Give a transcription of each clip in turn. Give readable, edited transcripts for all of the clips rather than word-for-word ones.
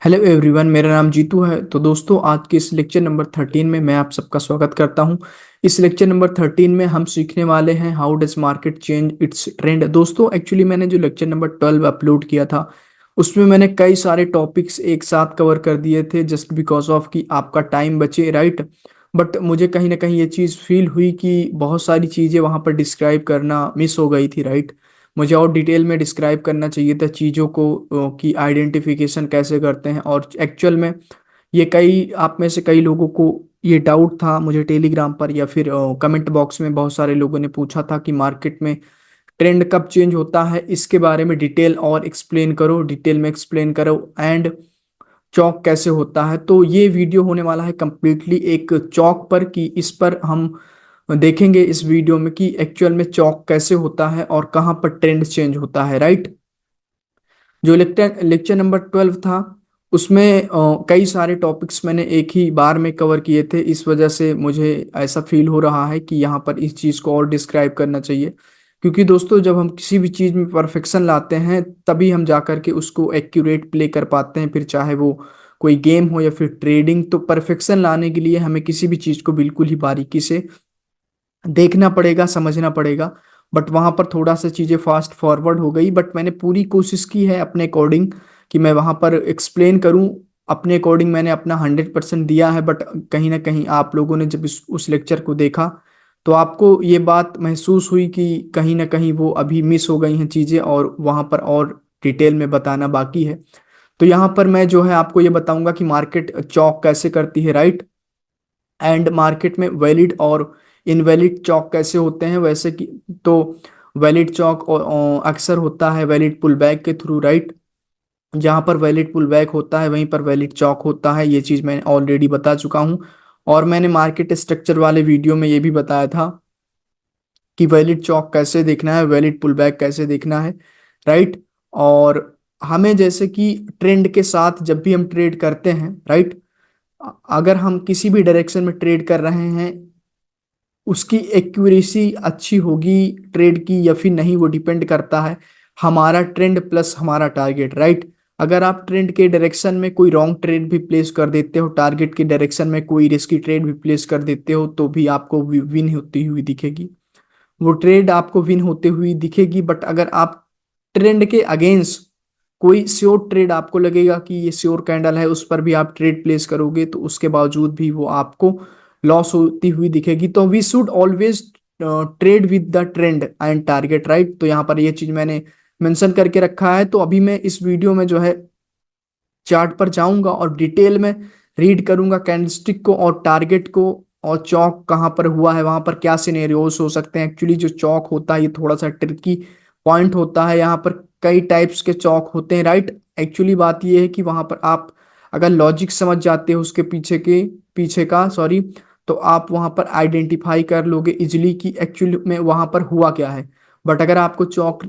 Hello everyone, मेरा नाम जीतू है। तो दोस्तों, आज के इस लेक्चर नंबर 13 में मैं आप सबका स्वागत करता हूं। इस लेक्चर नंबर 13 में हम सीखने वाले हैं how does market change it's trend. दोस्तों, एक्चुअली मैंने जो लेक्चर नंबर 12 अपलोड किया था उसमें मैंने कई सारे टॉपिक्स एक साथ कवर कर दिए थे जस्ट बिकॉज ऑफ कि आपका टाइम बचे, राइट। बट मुझे कहीं ना कहीं ये चीज़ फील हुई कि बहुत सारी चीज़ें वहाँ पर डिस्क्राइब करना मिस हो गई थी, राइट। मुझे और डिटेल में डिस्क्राइब करना चाहिए था चीज़ों को कि आइडेंटिफिकेशन कैसे करते हैं। और एक्चुअल में ये कई आप में से कई लोगों को ये डाउट था, मुझे टेलीग्राम पर या फिर कमेंट बॉक्स में बहुत सारे लोगों ने पूछा था कि मार्केट में ट्रेंड कब चेंज होता है, इसके बारे में डिटेल और एक्सप्लेन करो, डिटेल में एक्सप्लेन करो। एंड चौक कैसे होता है, तो ये वीडियो होने वाला है कम्प्लीटली एक चौक पर कि इस पर हम देखेंगे इस वीडियो में कि एक्चुअल में चौक कैसे होता है और कहाँ पर ट्रेंड चेंज होता है, राइट। जो लेक्चर लेक्चर नंबर 12 था उसमें कई सारे टॉपिक्स मैंने एक ही बार में कवर किए थे। इस वजह से मुझे ऐसा फील हो रहा है कि यहाँ पर इस चीज़ को और डिस्क्राइब करना चाहिए, क्योंकि दोस्तों जब हम किसी भी चीज़ में परफेक्शन लाते हैं तभी हम जा कर के उसको एक्यूरेट प्ले कर पाते हैं। फिर चाहे वो कोई गेम हो या फिर ट्रेडिंग, तो परफेक्शन लाने के लिए हमें किसी भी चीज़ को बिल्कुल ही बारीकी से देखना पड़ेगा, समझना पड़ेगा। बट वहां पर थोड़ा सा चीजें फास्ट फॉरवर्ड हो गई, बट मैंने पूरी कोशिश की है अपने अकॉर्डिंग कि मैं वहां पर एक्सप्लेन करूं। अपने अकॉर्डिंग मैंने अपना 100% दिया है। बट कहीं ना कहीं आप लोगों ने जब उस लेक्चर को देखा तो आपको ये बात महसूस हुई कि कहीं ना कहीं वो अभी मिस हो गई हैं चीजें और वहां पर और डिटेल में बताना बाकी है। तो यहाँ पर मैं जो है आपको ये बताऊंगा कि मार्केट चौक कैसे करती है, राइट। एंड मार्केट में वैलिड और इनवैलिड चौक कैसे होते हैं, वैसे कि तो वैलिड चौक अक्सर होता है वैलिड पुल बैक के थ्रू, राइट। जहां पर वैलिड पुल बैक होता है वहीं पर वैलिड चौक होता है, ये चीज मैं ऑलरेडी बता चुका हूं। और मैंने मार्केट स्ट्रक्चर वाले वीडियो में ये भी बताया था कि वैलिड चौक कैसे देखना है, वैलिड पुल बैक कैसे देखना है, राइट। और हमें जैसे कि ट्रेंड के साथ जब भी हम ट्रेड करते हैं, राइट, अगर हम किसी भी डायरेक्शन में ट्रेड कर रहे हैं उसकी एक्यूरेसी अच्छी होगी ट्रेड की या फिर नहीं, वो डिपेंड करता है हमारा ट्रेंड प्लस हमारा टारगेट, राइट। अगर आप ट्रेंड के डायरेक्शन में कोई रॉन्ग ट्रेड भी प्लेस कर देते हो, टारगेट के डायरेक्शन में कोई रिस्की ट्रेड भी प्लेस कर देते हो, तो भी आपको विन होती हुई दिखेगी, वो ट्रेड आपको विन होते हुई दिखेगी। बट अगर आप ट्रेंड के अगेंस्ट कोई श्योर ट्रेड आपको लगेगा कि ये श्योर कैंडल है, उस पर भी आप ट्रेड प्लेस करोगे तो उसके बावजूद भी वो आपको लॉस होती हुई दिखेगी। तो we should always trade with the trend and target, right. तो यहाँ पर ये चीज मैंने मेंशन करके रखा है। तो अभी मैं इस वीडियो में जो है चार्ट पर जाऊंगा और डिटेल में रीड करूंगा कैंडलस्टिक को और टारगेट को, और चौक कहाँ पर हुआ है, वहां पर क्या सिनेरियोज हो सकते हैं। एक्चुअली जो चौक होता है ये थोड़ा सा ट्रिकी पॉइंट होता है, यहाँ पर कई टाइप्स के चौक होते हैं, राइट। एक्चुअली बात ये है कि वहां पर आप अगर लॉजिक समझ जाते हो उसके पीछे का, सॉरी, तो आप वहां पर आइडेंटिफाई कर लोगे इजिली कि एक्चुअली में वहां पर हुआ क्या है। बट अगर आपको चौक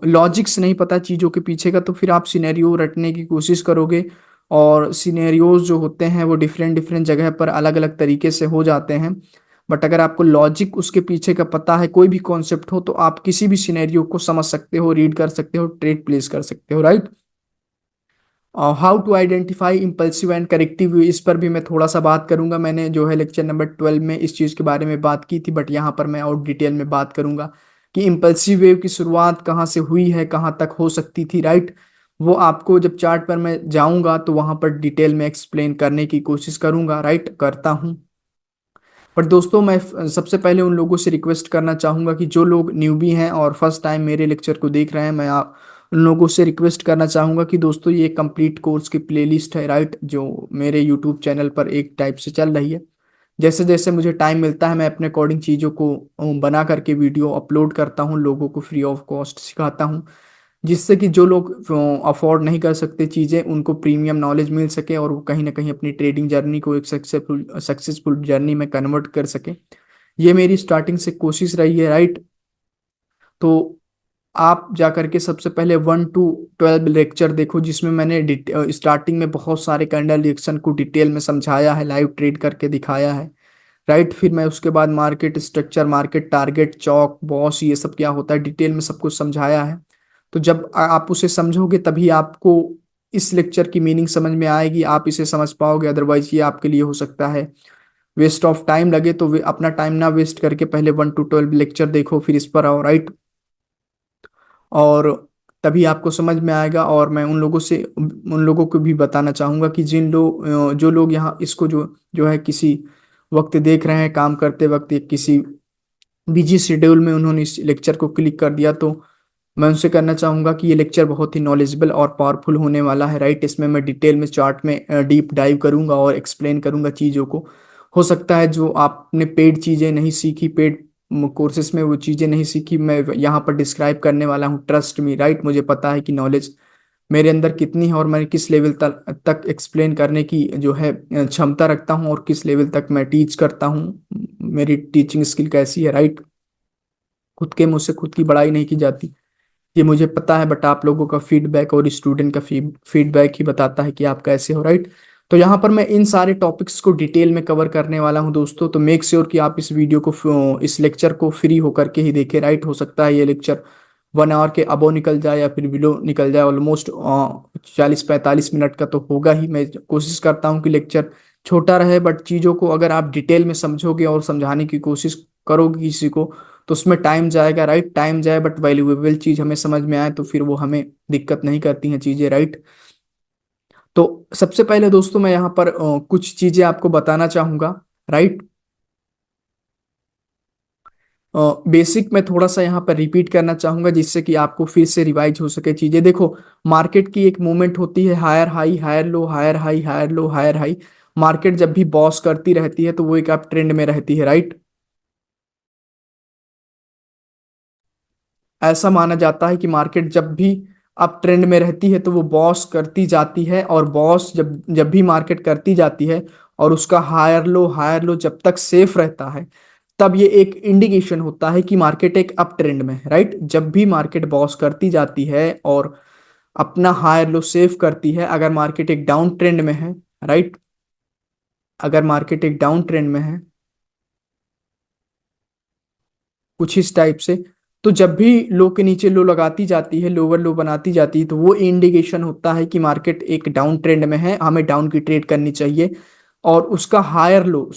लॉजिक्स नहीं पता चीज़ों के पीछे का, तो फिर आप सिनेरियो रटने की कोशिश करोगे और सिनेरियोज जो होते हैं वो डिफरेंट डिफरेंट जगह पर अलग अलग तरीके से हो जाते हैं। बट अगर आपको लॉजिक उसके पीछे का पता है, कोई भी कॉन्सेप्ट हो, तो आप किसी भी सिनेरियो को समझ सकते हो, रीड कर सकते हो, ट्रेड प्लेस कर सकते हो, right. How to identify impulsive and corrective, इस पर भी मैं थोड़ा सा बात करूंगा। मैंने जो है लेक्चर नंबर 12 में इस चीज़ के बारे में बात की थी, बट यहाँ पर मैं और डिटेल में बात करूंगा कि इम्पल्सिव वेव की शुरुआत कहाँ से हुई है, कहाँ तक हो सकती थी, राइट। वो आपको जब चार्ट पर मैं जाऊंगा तो वहां पर डिटेल में एक्सप्लेन करने की कोशिश करूंगा, राइट, करता हूँ। पर दोस्तों मैं सबसे पहले उन लोगों से रिक्वेस्ट करना चाहूंगा कि जो लोग न्यूबी हैं और फर्स्ट टाइम मेरे लेक्चर को देख रहे हैं, मैं आप उन लोगों से रिक्वेस्ट करना चाहूंगा कि दोस्तों ये कंप्लीट कोर्स की प्लेलिस्ट है, राइट, जो मेरे यूट्यूब चैनल पर एक टाइप से चल रही है। जैसे जैसे मुझे टाइम मिलता है मैं अपने अकॉर्डिंग चीज़ों को बना करके वीडियो अपलोड करता हूँ, लोगों को फ्री ऑफ कॉस्ट सिखाता हूँ, जिससे कि जो लोग अफोर्ड नहीं कर सकते चीज़ें उनको प्रीमियम नॉलेज मिल सके और वो कहीं ना कहीं अपनी ट्रेडिंग जर्नी को एक सक्सेसफुल सक्सेसफुल जर्नी में कन्वर्ट कर सके। ये मेरी स्टार्टिंग से कोशिश रही है, राइट। तो आप जा करके सबसे पहले 1 to 12 लेक्चर देखो, जिसमें मैंने स्टार्टिंग में बहुत सारे कैंडल रिएक्शन को डिटेल में समझाया है, लाइव ट्रेड करके दिखाया है, राइट। फिर मैं उसके बाद मार्केट स्ट्रक्चर, मार्केट टारगेट, चौक, बॉस, ये सब क्या होता है डिटेल में सब कुछ समझाया है। तो जब आप उसे समझोगे तभी आपको इस लेक्चर की मीनिंग समझ में आएगी, आप इसे समझ पाओगे, अदरवाइज ये आपके लिए हो सकता है वेस्ट ऑफ टाइम लगे। तो अपना टाइम ना वेस्ट करके पहले 1 to 12 लेक्चर देखो, फिर इस पर आओ, राइट। और तभी आपको समझ में आएगा। और मैं उन लोगों को भी बताना चाहूंगा कि जो लोग यहाँ इसको जो जो है किसी वक्त देख रहे हैं, काम करते वक्त, या किसी बिजी शेड्यूल में उन्होंने इस लेक्चर को क्लिक कर दिया, तो मैं उनसे करना चाहूंगा कि ये लेक्चर बहुत ही नॉलेजेबल और पावरफुल होने वाला है, राइट। इसमें मैं डिटेल में चार्ट में डीप डाइव करूंगा और एक्सप्लेन करूंगा चीज़ों को। हो सकता है जो आपने पेड चीज़ें नहीं सीखी, पेड कोर्सेज में वो चीज़ें नहीं सीखी, मैं यहाँ पर डिस्क्राइब करने वाला हूँ, ट्रस्ट मी, राइट। मुझे पता है कि नॉलेज मेरे अंदर कितनी है और मैं किस लेवल तक एक्सप्लेन करने की जो है क्षमता रखता हूँ, और किस लेवल तक मैं टीच करता हूँ, मेरी टीचिंग स्किल कैसी है, राइट। खुद के मुंह से खुद की बड़ाई नहीं की जाती, ये मुझे पता है, बट आप लोगों का फीडबैक और स्टूडेंट का फीडबैक ही बताता है कि आप कैसे हो, राइट। तो यहाँ पर मैं इन सारे टॉपिक्स को डिटेल में कवर करने वाला हूँ दोस्तों। तो मेक श्योर कि आप इस वीडियो को इस लेक्चर को फ्री होकर के ही देखें, राइट। हो सकता है ये लेक्चर 1 आवर के अबो निकल जाए या फिर बिलो निकल जाए, ऑलमोस्ट 40-45 मिनट का तो होगा ही। मैं कोशिश करता हूँ कि लेक्चर छोटा रहे, बट चीज़ों को अगर आप डिटेल में समझोगे और समझाने की कोशिश करोगे किसी को, तो उसमें टाइम जाएगा, राइट। टाइम जाए बट वैल्यूएबल चीज हमें समझ में आए, तो फिर वो हमें दिक्कत नहीं करती हैं चीजें, राइट। तो सबसे पहले दोस्तों मैं यहाँ पर कुछ चीजें आपको बताना चाहूंगा, राइट। बेसिक में थोड़ा सा यहाँ पर रिपीट करना चाहूंगा, जिससे कि आपको फिर से रिवाइज हो सके चीजें। देखो, मार्केट की एक मूवमेंट होती है, higher high higher low, higher high higher low, higher high. Market जब भी बॉस करती रहती है तो वो एक आप ट्रेंड में रहती है, राइट। ऐसा माना जाता है कि मार्केट जब भी अप ट्रेंड में रहती है तो वो बॉस करती जाती है, और बॉस जब जब भी मार्केट करती जाती है और उसका हायर लो जब तक सेफ रहता है, तब ये एक इंडिकेशन होता है कि मार्केट एक अप ट्रेंड में है, राइट। जब भी मार्केट बॉस करती जाती है और अपना हायर लो सेफ करती है, अगर मार्केट एक डाउन ट्रेंड में है, राइट, अगर मार्केट एक डाउन ट्रेंड में है कुछ इस टाइप से, तो जब भी लो के नीचे लो लगाती जाती है, लोअर लो बनाती जाती है, तो वो इंडिकेशन होता है कि मार्केट एक डाउन ट्रेंड में है, हमें डाउन की ट्रेड करनी चाहिए। और उसका हायर लो,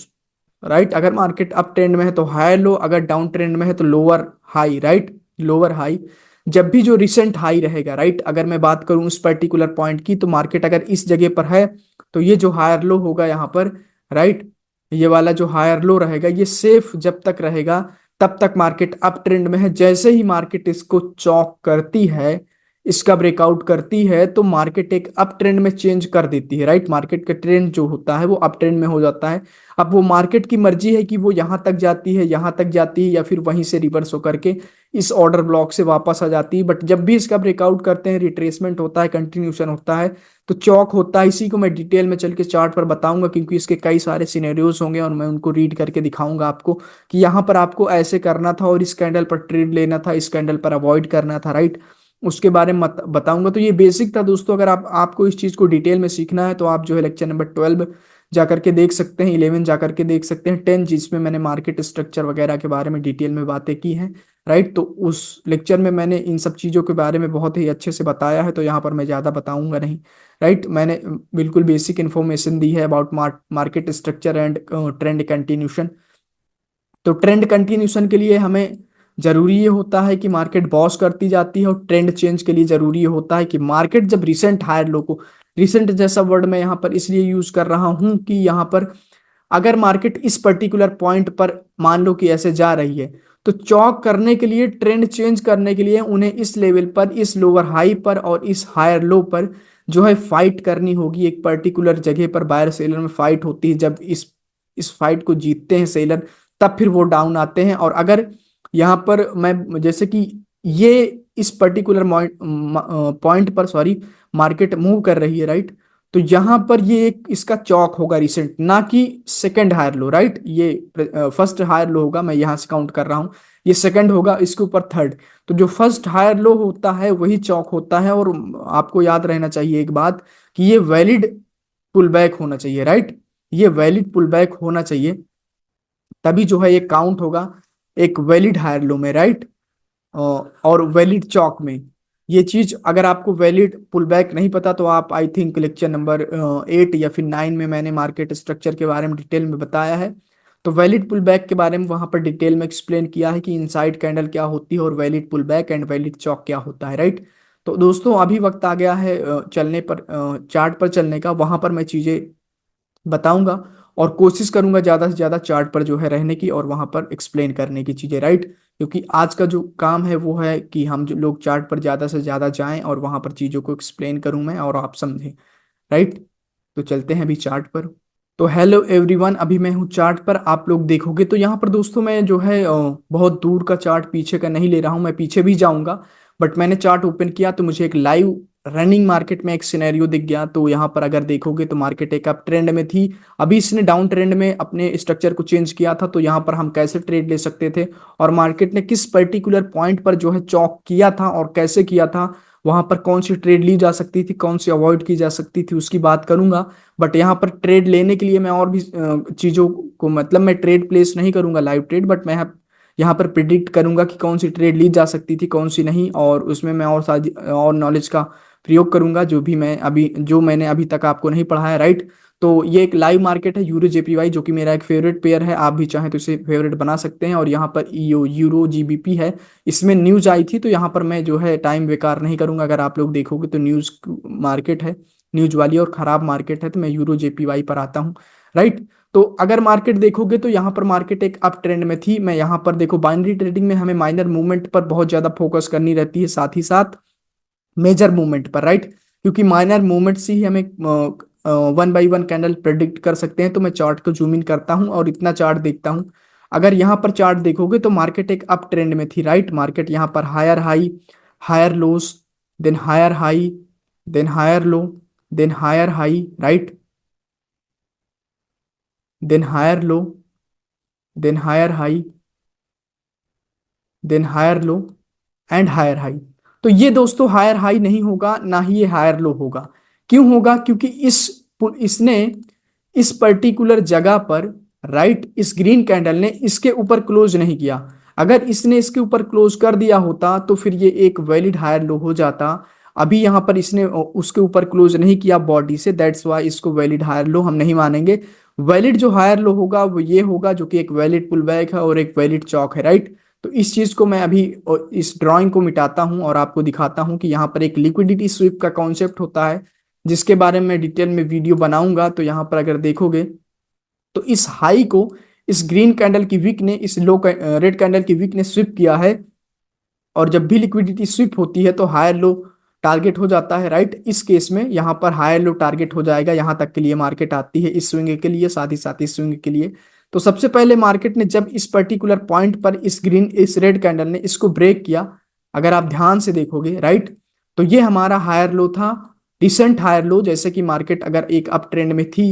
राइट, अगर मार्केट अप ट्रेंड में है तो हायर लो, अगर डाउन ट्रेंड में है तो lower high, right, lower high. जब भी जो रिसेंट हाई रहेगा, राइट, अगर मैं बात करूं उस पर्टिकुलर पॉइंट की, तो मार्केट अगर इस जगह पर है तो ये जो हायर लो होगा यहाँ पर, राइट, ये वाला जो हायर लो रहेगा ये सेफ जब तक रहेगा तब तक मार्केट अप ट्रेंड में है। जैसे ही मार्केट इसको चॉक करती है, इसका ब्रेकआउट करती है, तो मार्केट एक अप ट्रेंड में चेंज कर देती है, राइट। मार्केट का ट्रेंड जो होता है वो अप ट्रेंड में हो जाता है। अब वो मार्केट की मर्जी है कि वो यहाँ तक जाती है, यहाँ तक जाती है, या फिर वहीं से रिवर्स होकर के इस ऑर्डर ब्लॉक से वापस आ जाती है। बट जब भी इसका ब्रेकआउट करते हैं, रिट्रेसमेंट होता है, कंटिन्यूशन होता है, तो चौक होता है। इसी को मैं डिटेल में चल के चार्ट पर बताऊंगा, क्योंकि इसके कई सारे सिनेरियोज होंगे और मैं उनको रीड करके दिखाऊंगा आपको कि यहाँ पर आपको ऐसे करना था और इस कैंडल पर ट्रेड लेना था, इस कैंडल पर अवॉइड करना था, राइट। उसके बारे में बताऊंगा। तो ये बेसिक था दोस्तों। अगर आपको इस चीज को डिटेल में सीखना है तो आप जो है लेक्चर नंबर 12 जाकर के देख सकते हैं, 11 जाकर के देख सकते हैं, 10 जिसमें मैंने मार्केट स्ट्रक्चर वगैरह के बारे में डिटेल में बातें की हैं, राइट। तो उस लेक्चर में मैंने इन सब चीज़ों के बारे में बहुत ही अच्छे से बताया है, तो यहाँ पर मैं ज़्यादा बताऊंगा नहीं, राइट। मैंने बिल्कुल बेसिक इन्फॉर्मेशन दी है about market structure and trend continuation. तो ट्रेंड कंटिन्यूशन के लिए हमें जरूरी ये होता है कि मार्केट बॉस करती जाती है, और ट्रेंड चेंज के लिए जरूरी ये होता है कि मार्केट जब रिसेंट हायर लो को, रिसेंट जैसा वर्ड मैं यहाँ पर इसलिए यूज कर रहा हूँ कि यहाँ पर अगर मार्केट इस पर्टिकुलर पॉइंट पर मान लो कि ऐसे जा रही है, तो चौक करने के लिए, ट्रेंड चेंज करने के लिए उन्हें इस लेवल पर, इस लोअर हाई पर और इस हायर लो पर जो है फाइट करनी होगी। एक पर्टिकुलर जगह पर बायर सेलर में फाइट होती है, जब इस फाइट को जीतते हैं सेलर, तब फिर वो डाउन आते हैं। और अगर यहाँ पर मैं जैसे कि ये इस पर्टिकुलर पॉइंट पर, सॉरी, मार्केट मूव कर रही है, राइट, तो यहां पर ये एक इसका चौक होगा रिसेंट, ना कि सेकंड हायर लो, राइट। ये फर्स्ट हायर लो होगा, मैं यहां से काउंट कर रहा हूं, ये सेकंड होगा, इसके ऊपर थर्ड। तो जो फर्स्ट हायर लो होता है वही चौक होता है। और आपको याद रहना चाहिए एक बात, कि ये वैलिड पुल बैक होना चाहिए, राइट, ये वैलिड पुल बैक होना चाहिए, तभी जो है ये काउंट होगा एक वैलिड हायर लो में, राइट, और वैलिड चौक में। ये चीज अगर आपको वैलिड पुल बैक नहीं पता तो आप आई थिंक लेक्चर नंबर 8 या फिर 9 में मैंने मार्केट स्ट्रक्चर के बारे में डिटेल में बताया है। तो वैलिड पुल बैक के बारे में वहां पर डिटेल में एक्सप्लेन किया है कि इनसाइड कैंडल क्या होती है और valid pull back and valid चौक क्या होता है, राइट। तो दोस्तों अभी वक्त आ गया है चलने पर, चार्ट पर चलने का। वहां पर मैं चीजें बताऊंगा और कोशिश करूंगा ज्यादा से ज्यादा चार्ट पर जो है रहने की और वहां पर एक्सप्लेन करने की चीजें, राइट। क्योंकि आज का जो काम है वो है कि हम जो लोग चार्ट पर ज्यादा से ज्यादा जाएं और वहां पर चीजों को एक्सप्लेन करूं मैं और आप समझें, राइट। तो चलते हैं अभी चार्ट पर। तो हेलो एवरीवन, अभी मैं हूँ चार्ट पर। आप लोग देखोगे तो यहाँ पर दोस्तों मैं जो है बहुत दूर का चार्ट पीछे का नहीं ले रहा हूँ, मैं पीछे भी जाऊंगा। बट मैंने चार्ट ओपन किया तो मुझे एक लाइव रनिंग मार्केट में एक सिनेरियो दिख गया। तो यहाँ पर अगर देखोगे तो मार्केट एक अप ट्रेंड में थी, अभी इसने डाउन ट्रेंड में अपने स्ट्रक्चर को चेंज किया था। तो यहाँ पर हम कैसे ट्रेड ले सकते थे और मार्केट ने किस पर्टिकुलर पॉइंट पर जो है चौक किया था और कैसे किया था, वहां पर कौन सी ट्रेड ली जा सकती थी, कौन सी अवॉइड की जा सकती थी, उसकी बात करूंगा। बट यहाँ पर ट्रेड लेने के लिए मैं और भी चीजों को, मतलब मैं ट्रेड प्लेस नहीं करूंगा लाइव ट्रेड, बट मैं यहाँ पर प्रिडिक्ट करूंगा कि कौन सी ट्रेड ली जा सकती थी कौन सी नहीं, और उसमें मैं और सारी और नॉलेज का प्रयोग करूंगा जो मैंने अभी तक आपको नहीं पढ़ाया, राइट। तो ये एक लाइव मार्केट है यूरो जेपीवाई, जो कि मेरा एक फेवरेट पेयर है। आप भी चाहें तो इसे फेवरेट बना सकते हैं। और यहाँ पर यूरो जीबीपी है, इसमें न्यूज आई थी। तो यहाँ पर मैं जो है टाइम बेकार नहीं करूंगा। अगर आप लोग देखोगे तो न्यूज मार्केट है, न्यूज वाली और खराब मार्केट है। तो मैं यूरो जेपीवाई पर आता हूँ, राइट। तो अगर मार्केट देखोगे तो यहाँ पर मार्केट एक अप ट्रेंड में थी। मैं यहाँ पर देखो, बाइनरी ट्रेडिंग में हमें माइनर मूवमेंट पर बहुत ज्यादा फोकस करनी रहती है, साथ ही साथ मेजर मूवमेंट पर, राइट। क्योंकि माइनर मूवमेंट से ही हमें one by one candle predict कर सकते हैं। तो मैं चार्ट को जूम इन करता हूं और इतना चार्ट देखता हूं। अगर यहाँ पर चार्ट देखोगे तो मार्केट एक अप ट्रेंड में थी, राइट। मार्केट यहाँ पर higher high, higher lows, then higher high, then higher low, then higher high, right, then higher low, then higher high, then higher low and higher high. तो ये दोस्तों higher high नहीं होगा, ना ही ये हायर लो होगा। क्यों होगा? क्योंकि इसने इस पर्टिकुलर जगह पर, राइट, इस ग्रीन कैंडल ने इसके ऊपर क्लोज नहीं किया। अगर इसने इसके ऊपर क्लोज कर दिया होता तो फिर ये एक वैलिड हायर लो हो जाता। अभी यहां पर इसने उसके ऊपर क्लोज नहीं किया बॉडी से, दैट्स वाई इसको वैलिड हायर लो हम नहीं मानेंगे। वैलिड जो हायर लो होगा वो ये होगा, जो कि एक वैलिड पुल बैक है और एक वैलिड चौक है, राइट। तो इस चीज को मैं अभी इस ड्राइंग को मिटाता हूं और आपको दिखाता हूं कि यहाँ पर एक लिक्विडिटी स्वीप का कॉन्सेप्ट होता है, जिसके बारे में डिटेल में वीडियो बनाऊंगा। तो यहाँ पर अगर देखोगे तो इस हाई को इस ग्रीन कैंडल की विक ने इस रेड कैंडल की विक ने स्वीप किया है। और जब भी लिक्विडिटी स्विप होती है तो हायर लो टारगेट हो जाता है, राइट। इस केस में यहाँ पर हायर लो टारगेट हो जाएगा। यहाँ तक के लिए मार्केट आती है इस स्विंग के लिए, साथ ही साथ इस स्विंग के लिए। तो सबसे पहले मार्केट ने जब इस पर्टिकुलर पॉइंट पर इस रेड कैंडल ने इसको ब्रेक किया, अगर आप ध्यान से देखोगे, राइट, तो ये हमारा हायर लो था, रिसेंट हायर लो। जैसे कि मार्केट अगर एक अप ट्रेंड में थी,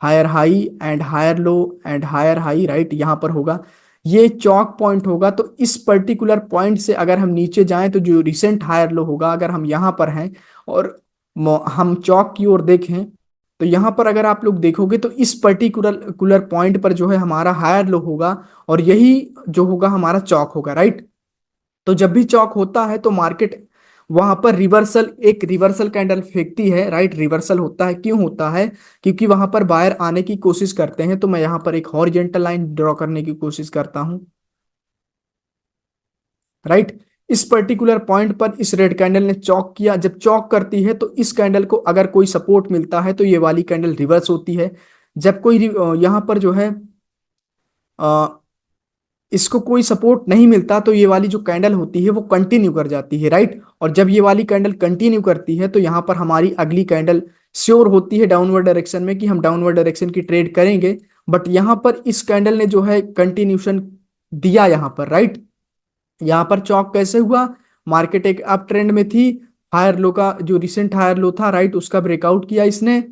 higher high and higher low and higher high, right, यहाँ पर होगा, ये चौक पॉइंट होगा। तो इस पर्टिकुलर पॉइंट से अगर हम नीचे जाएं तो जो रिसेंट हायर लो होगा, अगर हम यहाँ पर हैं और हम चौक की ओर देखें, तो यहाँ पर अगर आप लोग देखोगे तो इस पर्टिकुलर पॉइंट पर जो है हमारा हायर लो होगा और यही जो होगा हमारा चौक होगा, राइट। तो जब भी चौक होता है तो मार्केट वहां पर रिवर्सल कैंडल फेंकती है, राइट। रिवर्सल होता है, क्यों होता है? क्योंकि वहां पर बायर आने की कोशिश करते हैं। तो मैं यहाँ पर एक हॉरिजॉन्टल लाइन ड्रॉ करने की कोशिश करता हूं, राइट। इस पर्टिकुलर पॉइंट पर इस रेड कैंडल ने चौक किया। जब चौक करती है तो इस कैंडल को अगर कोई सपोर्ट मिलता है तो ये वाली कैंडल रिवर्स होती है। जब कोई यहाँ पर जो है इसको कोई सपोर्ट नहीं मिलता तो ये वाली जो कैंडल होती है वो कंटिन्यू कर जाती है, राइट। और जब ये वाली कैंडल कंटिन्यू करती है तो यहाँ पर हमारी अगली कैंडल श्योर होती है डाउनवर्ड डायरेक्शन में कि हम डाउनवर्ड डायरेक्शन की ट्रेड करेंगे। बट यहाँ पर इस कैंडल ने जो है कंटिन्यूशन दिया यहाँ पर, राइट। यहाँ पर चौक कैसे हुआ? मार्केट एक अप ट्रेंड में थी, हायर लो का जो रिसेंट हायर लो था, राइट, उसका ब्रेकआउट किया इसने,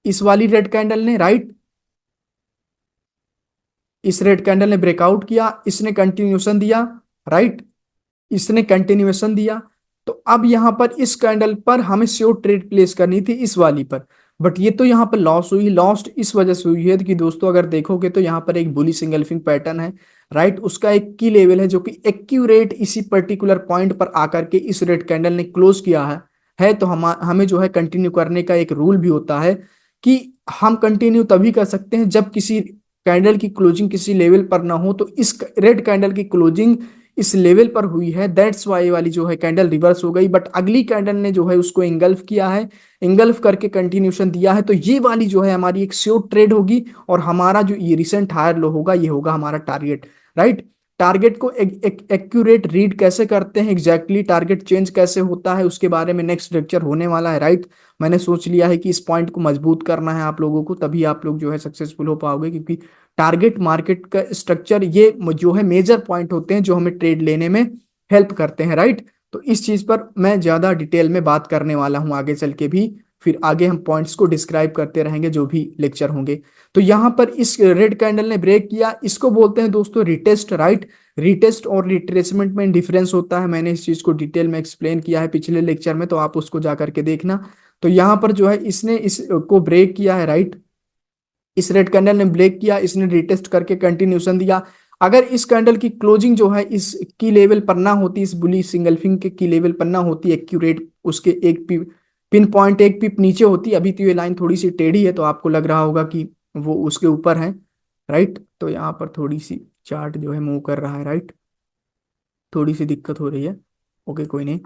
इस वाली रेड कैंडल ने, राइट। इस रेड कैंडल ने ब्रेकआउट किया, इसने कंटिन्यूशन दिया, राइट, इसने कंटिन्यूएशन दिया। तो अब यहां पर इस कैंडल पर हमें श्योर ट्रेड प्लेस करनी थी, इस वाली पर। बट ये तो यहाँ पर लॉस हुई, लॉस्ट इस वजह से हुई है कि दोस्तों अगर देखोगे तो यहाँ पर एक बुलिश सिंगल्फिंग पैटर्न है, राइट। उसका एक की लेवल है जो कि एक्यूरेट इसी पर्टिकुलर पॉइंट पर आकर के इस रेड कैंडल ने क्लोज किया है। तो हमें जो है कंटिन्यू करने का एक रूल भी होता है कि हम कंटिन्यू तभी कर सकते हैं जब किसी कैंडल की क्लोजिंग किसी लेवल पर ना हो। तो इस रेड कैंडल की क्लोजिंग इस लेवल पर हुई है, दैट्स वाई वाली जो है कैंडल रिवर्स हो गई, बट अगली कैंडल ने जो है उसको इंगल्फ किया है, इंगल्फ करके कंटिन्यूशन दिया है। तो ये वाली जो है हमारी एक श्योर ट्रेड होगी, और हमारा जो ये रिसेंट हायर लो होगा ये होगा हमारा टारगेट, राइट। टारगेट को एक्यूरेट रीड कैसे करते हैं, एग्जैक्टली टारगेट चेंज कैसे होता है, उसके बारे में नेक्स्ट लेक्चर होने वाला है, राइट। मैंने सोच लिया है कि इस पॉइंट को मजबूत करना है आप लोगों को, तभी आप लोग जो है सक्सेसफुल हो पाओगे, क्योंकि टारगेट मार्केट का स्ट्रक्चर ये जो है मेजर पॉइंट होते हैं जो हमें ट्रेड लेने में हेल्प करते हैं, राइट। तो इस चीज पर मैं ज्यादा डिटेल में बात करने वाला हूं आगे चल के भी, फिर आगे हम पॉइंट्स को डिस्क्राइब करते रहेंगे जो भी लेक्चर होंगे। तो यहाँ पर इस रेड कैंडल ने ब्रेक किया, इसको बोलते हैं दोस्तों रिटेस्ट, राइट। रिटेस्ट और रिट्रेसमेंट में डिफरेंस होता है, मैंने इस चीज को डिटेल में एक्सप्लेन किया है पिछले लेक्चर में, तो आप उसको जा करके देखना। तो यहाँ पर जो है इसने इसको ब्रेक किया है, राइट। इस रेड कैंडल ने ब्रेक किया, इसने रिटेस्ट करके कंटिन्यूशन दिया। अगर इस कैंडल की क्लोजिंग जो है इस की लेवल पर ना होती, इस बुली सिंगल्फिंग के की लेवल पर ना होती, एक्यूरेट उसके एक पिन पॉइंट एक पिप नीचे होती, अभी तो ये लाइन थोड़ी सी टेढ़ी है तो आपको लग रहा होगा कि वो उसके ऊपर है, राइट। तो यहाँ पर थोड़ी सी चार्ट जो है मूव कर रहा है, राइट, थोड़ी सी दिक्कत हो रही है, ओके कोई नहीं।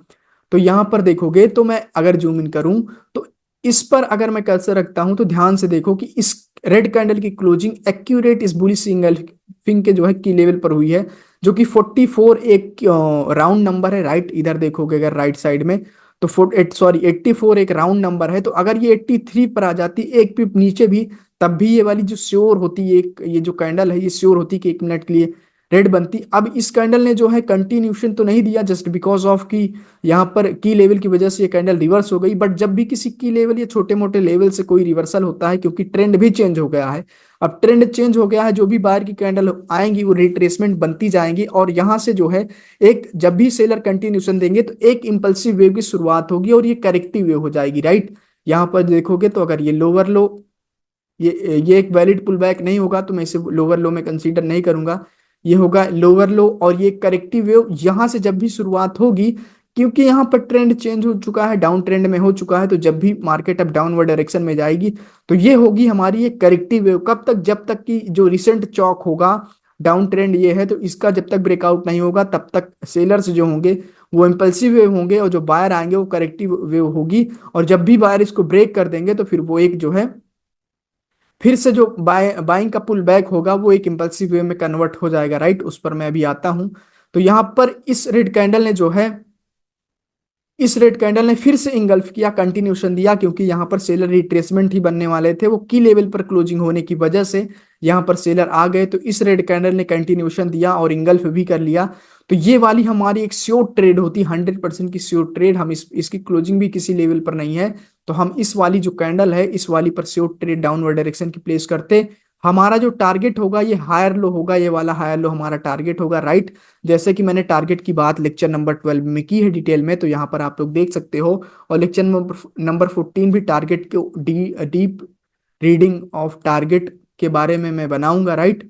तो यहां पर देखोगे तो मैं अगर जूम इन करूं तो इस पर अगर मैं कर्सर रखता हूं तो ध्यान से देखो कि इस रेड कैंडल की क्लोजिंग एक्यूरेट इस बुलिश सिंगल फिंग के जो है की लेवल पर हुई है, जो कि 44 एक राउंड नंबर है, राइट। इधर देखोगे अगर राइट साइड में तो 84 एक राउंड नंबर है। तो अगर ये 83 पर आ जाती एक पिप नीचे भी, तब भी ये वाली जो श्योर होती है, एक ये जो कैंडल है ये श्योर होती कि 1 मिनट के लिए रेड बनती। अब इस कैंडल ने जो है कंटिन्यूशन तो नहीं दिया, जस्ट बिकॉज ऑफ की यहाँ पर की लेवल की वजह से ये कैंडल रिवर्स हो गई। बट जब भी किसी की लेवल या छोटे मोटे लेवल से कोई रिवर्सल होता है, क्योंकि ट्रेंड भी चेंज हो गया है, अब ट्रेंड चेंज हो गया है, जो भी बाहर की कैंडल आएंगी वो रिट्रेसमेंट बनती जाएंगी, और यहाँ से जो है एक जब भी सेलर कंटिन्यूशन देंगे तो एक इंपल्सिव वेव की शुरुआत होगी और ये करेक्टिव वेव हो जाएगी, राइट। यहाँ पर देखोगे तो अगर ये लोअर लो, ये एक वैलिड पुल बैक नहीं होगा तो मैं इसे लोअर लो में कंसीडर नहीं करूंगा, ये होगा लोअर लो। और ये करेक्टिव वेव यहाँ से जब भी शुरुआत होगी, क्योंकि यहाँ पर ट्रेंड चेंज हो चुका है, डाउन ट्रेंड में हो चुका है, तो जब भी मार्केट अब डाउनवर्ड डायरेक्शन में जाएगी तो ये होगी हमारी एक करेक्टिव वेव। कब तक, जब तक कि जो रिसेंट चौक होगा, डाउन ट्रेंड ये है तो इसका जब तक ब्रेकआउट नहीं होगा तब तक सेलर्स जो होंगे वो इम्पल्सिव वेव होंगे, और जो बायर आएंगे वो करेक्टिव वेव होगी। और जब भी बायर इसको ब्रेक कर देंगे तो फिर वो एक जो है फिर से जो बाइंग का पुल बैक होगा वो एक इंपल्सिव वे में कन्वर्ट हो जाएगा, राइट। उस पर मैं अभी आता हूं। तो यहां पर इस रेड कैंडल ने जो है इस रेड कैंडल ने फिर से इंगल्फ किया, कंटिन्यूशन दिया, क्योंकि यहां पर सेलर रिट्रेसमेंट ही बनने वाले थे, वो की लेवल पर क्लोजिंग होने की वजह से यहां पर सेलर आ गए। तो इस रेड कैंडल ने कंटिन्यूशन दिया और इंगल्फ भी कर लिया। तो ये वाली हमारी एक श्योर ट्रेड होती है, 100% की श्योर ट्रेड। हम इसकी क्लोजिंग भी किसी लेवल पर नहीं है, तो हम इस वाली जो कैंडल है इस वाली पर श्योर ट्रेड डाउनवर्ड डायरेक्शन की प्लेस करते। हमारा जो टारगेट होगा ये हायर लो होगा, ये वाला हायर लो हमारा टारगेट होगा, राइट। जैसे कि मैंने टारगेट की बात लेक्चर नंबर 12 में की है डिटेल में, तो यहाँ पर आप लोग देख सकते हो। और लेक्चर नंबर 14 भी टारगेट के डीप रीडिंग ऑफ टारगेट के बारे में मैं बनाऊंगा, राइट।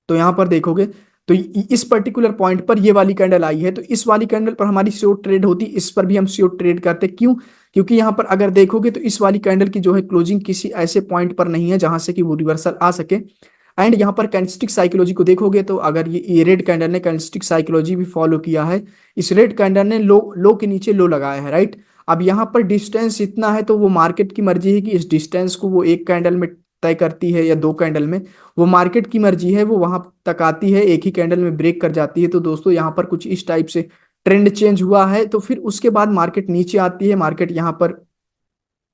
तो यहां पर देखोगे तो इस पर्टिकुलर पॉइंट पर ये वाली कैंडल आई है, तो इस वाली कैंडल पर हमारी श्योर ट्रेड होती, इस पर भी हम श्योर ट्रेड करते, क्यों? क्योंकि यहां पर अगर देखोगे तो इस वाली कैंडल की जो है क्लोजिंग किसी ऐसे पॉइंट पर नहीं है जहां से कि वो रिवर्सल आ सके। एंड यहाँ पर कैंडलस्टिक साइकोलॉजी को देखोगे तो अगर ये रेड कैंडल ने कैंडलस्टिक साइकोलॉजी भी फॉलो किया है, इस रेड कैंडल ने लो लो के नीचे लो लगाया है, राइट। अब यहाँ पर डिस्टेंस इतना है तो वो मार्केट की मर्जी है कि इस डिस्टेंस को वो एक कैंडल में तय करती है या 2 कैंडल में, वो मार्केट की मर्जी है, वो वहां तक आती है, एक ही कैंडल में ब्रेक कर जाती है। तो दोस्तों यहाँ पर कुछ इस टाइप से ट्रेंड चेंज हुआ है, तो फिर उसके बाद मार्केट नीचे आती है, मार्केट यहाँ पर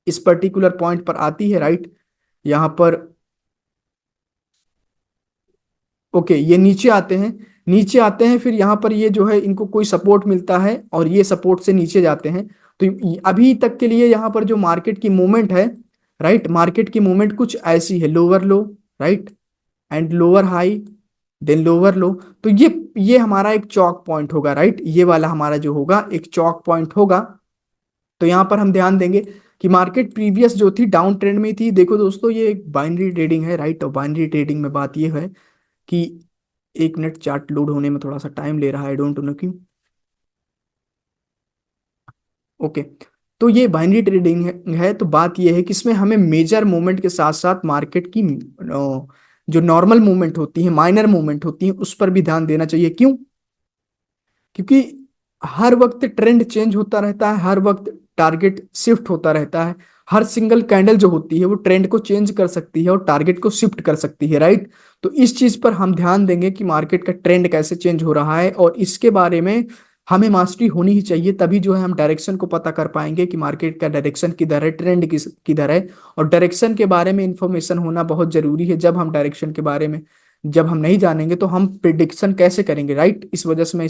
इस पर्टिकुलर पॉइंट पर आती है, राइट। यहाँ पर ओके, ये नीचे आते हैं, नीचे आते हैं, फिर यहाँ पर ये जो है इनको कोई सपोर्ट मिलता है और ये सपोर्ट से नीचे जाते हैं। तो अभी तक के लिए यहाँ पर जो मार्केट की मूवमेंट है, राइट, मार्केट की मूवमेंट कुछ ऐसी है, lower low, right, and lower high, then lower low. तो ये हमारा एक चौक पॉइंट होगा, राइट, ये वाला हमारा जो होगा एक चौक पॉइंट होगा। तो यहाँ पर हम ध्यान देंगे कि मार्केट प्रीवियस जो थी डाउन ट्रेंड में थी। देखो दोस्तों, ये एक बाइनरी ट्रेडिंग है, राइट। और बाइनरी ट्रेडिंग में बात ये है कि 1 मिनट, चार्ट लोड होने में थोड़ा सा टाइम ले रहा है, आई डोंट नो क्यों। ओके, तो ये बाइनरी ट्रेडिंग है। तो बात ये है कि इसमें हमें मेजर मूवमेंट के साथ साथ मार्केट की जो नॉर्मल मूवमेंट होती है, माइनर मूवमेंट होती है, उस पर भी ध्यान देना चाहिए। क्यों? क्योंकि हर वक्त ट्रेंड चेंज होता रहता है, हर वक्त टारगेट शिफ्ट होता रहता है। हर सिंगल कैंडल जो होती है वो ट्रेंड को चेंज कर सकती है और टारगेट को शिफ्ट कर सकती है, राइट। तो इस चीज पर हम ध्यान देंगे कि मार्केट का ट्रेंड कैसे चेंज हो रहा है, और इसके बारे में हमें मास्टरी होनी ही चाहिए। तभी जो है हम डायरेक्शन को पता कर पाएंगे कि मार्केट का डायरेक्शन किधर है, ट्रेंड किधर है। और डायरेक्शन के बारे में इंफॉर्मेशन होना बहुत जरूरी है। जब हम डायरेक्शन के बारे में जब हम नहीं जानेंगे तो हम प्रिडिक्शन कैसे करेंगे, राइट। इस वजह से मैं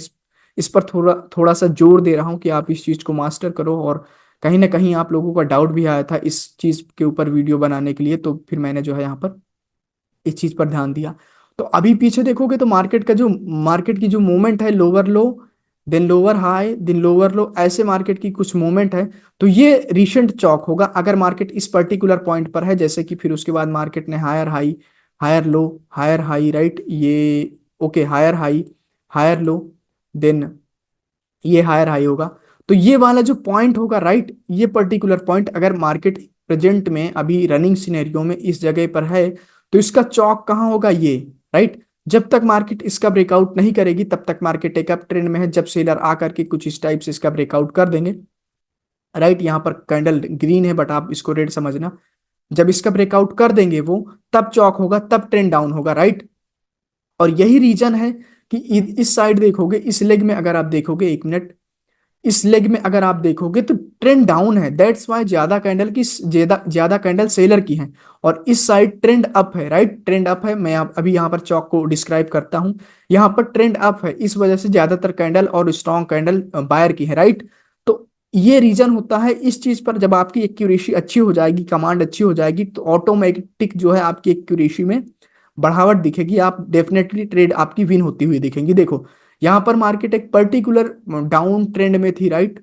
इस पर थोड़ा थोड़ा सा जोर दे रहा हूं कि आप इस चीज को मास्टर करो। और कहीं ना कहीं आप लोगों का डाउट भी आया था इस चीज के ऊपर वीडियो बनाने के लिए, तो फिर मैंने जो है यहाँ पर इस चीज पर ध्यान दिया। तो अभी पीछे देखोगे तो मार्केट की जो मूवमेंट है, lower low then lower high then lower low, ऐसे मार्केट की कुछ मूवमेंट है। तो ये रिसेंट चौक होगा अगर मार्केट इस पर्टिकुलर पॉइंट पर है, जैसे कि फिर उसके बाद मार्केट ने higher high, higher low, higher high, right. ये okay, higher high, higher low, then ये हायर हाई होगा। तो ये वाला जो पॉइंट होगा, राइट, ये पर्टिकुलर पॉइंट अगर मार्केट प्रेजेंट में अभी रनिंग सिनेरियो में इस जगह पर है, तो इसका चौक कहाँ होगा? ये, राइट। जब तक मार्केट इसका ब्रेकआउट नहीं करेगी तब तक मार्केट एक अप ट्रेंड में है। जब सेलर आकर के कुछ इस टाइप से इसका ब्रेकआउट कर देंगे, राइट, यहाँ पर कैंडल ग्रीन है बट आप इसको रेड समझना, जब इसका ब्रेकआउट कर देंगे वो, तब चौक होगा, तब ट्रेंड डाउन होगा, राइट। और यही रीजन है कि इस साइड देखोगे, इस लेग में अगर आप देखोगे, 1 मिनट, इस लेग में अगर आप देखोगे तो ट्रेंड डाउन है। दैट्स वाई ज्यादा ज्यादा कैंडल सेलर की हैं। और इस साइड ट्रेंड अप है, राइट, ट्रेंड अप है। मैं अभी यहाँ पर चौक को डिस्क्राइब करता हूँ। यहाँ पर ट्रेंड अप है, इस वजह से ज्यादातर कैंडल और स्ट्रॉन्ग कैंडल बायर की है, राइट। तो ये रीजन होता है। इस चीज पर जब आपकी एक्यूरेसी अच्छी हो जाएगी, कमांड अच्छी हो जाएगी, तो ऑटोमेटिक जो है आपकी एक्यूरेसी में बढ़ावट दिखेगी। आप डेफिनेटली ट्रेड आपकी विन होती हुई दिखेंगी। देखो, यहां पर मार्केट एक पर्टिकुलर डाउन ट्रेंड में थी, राइट।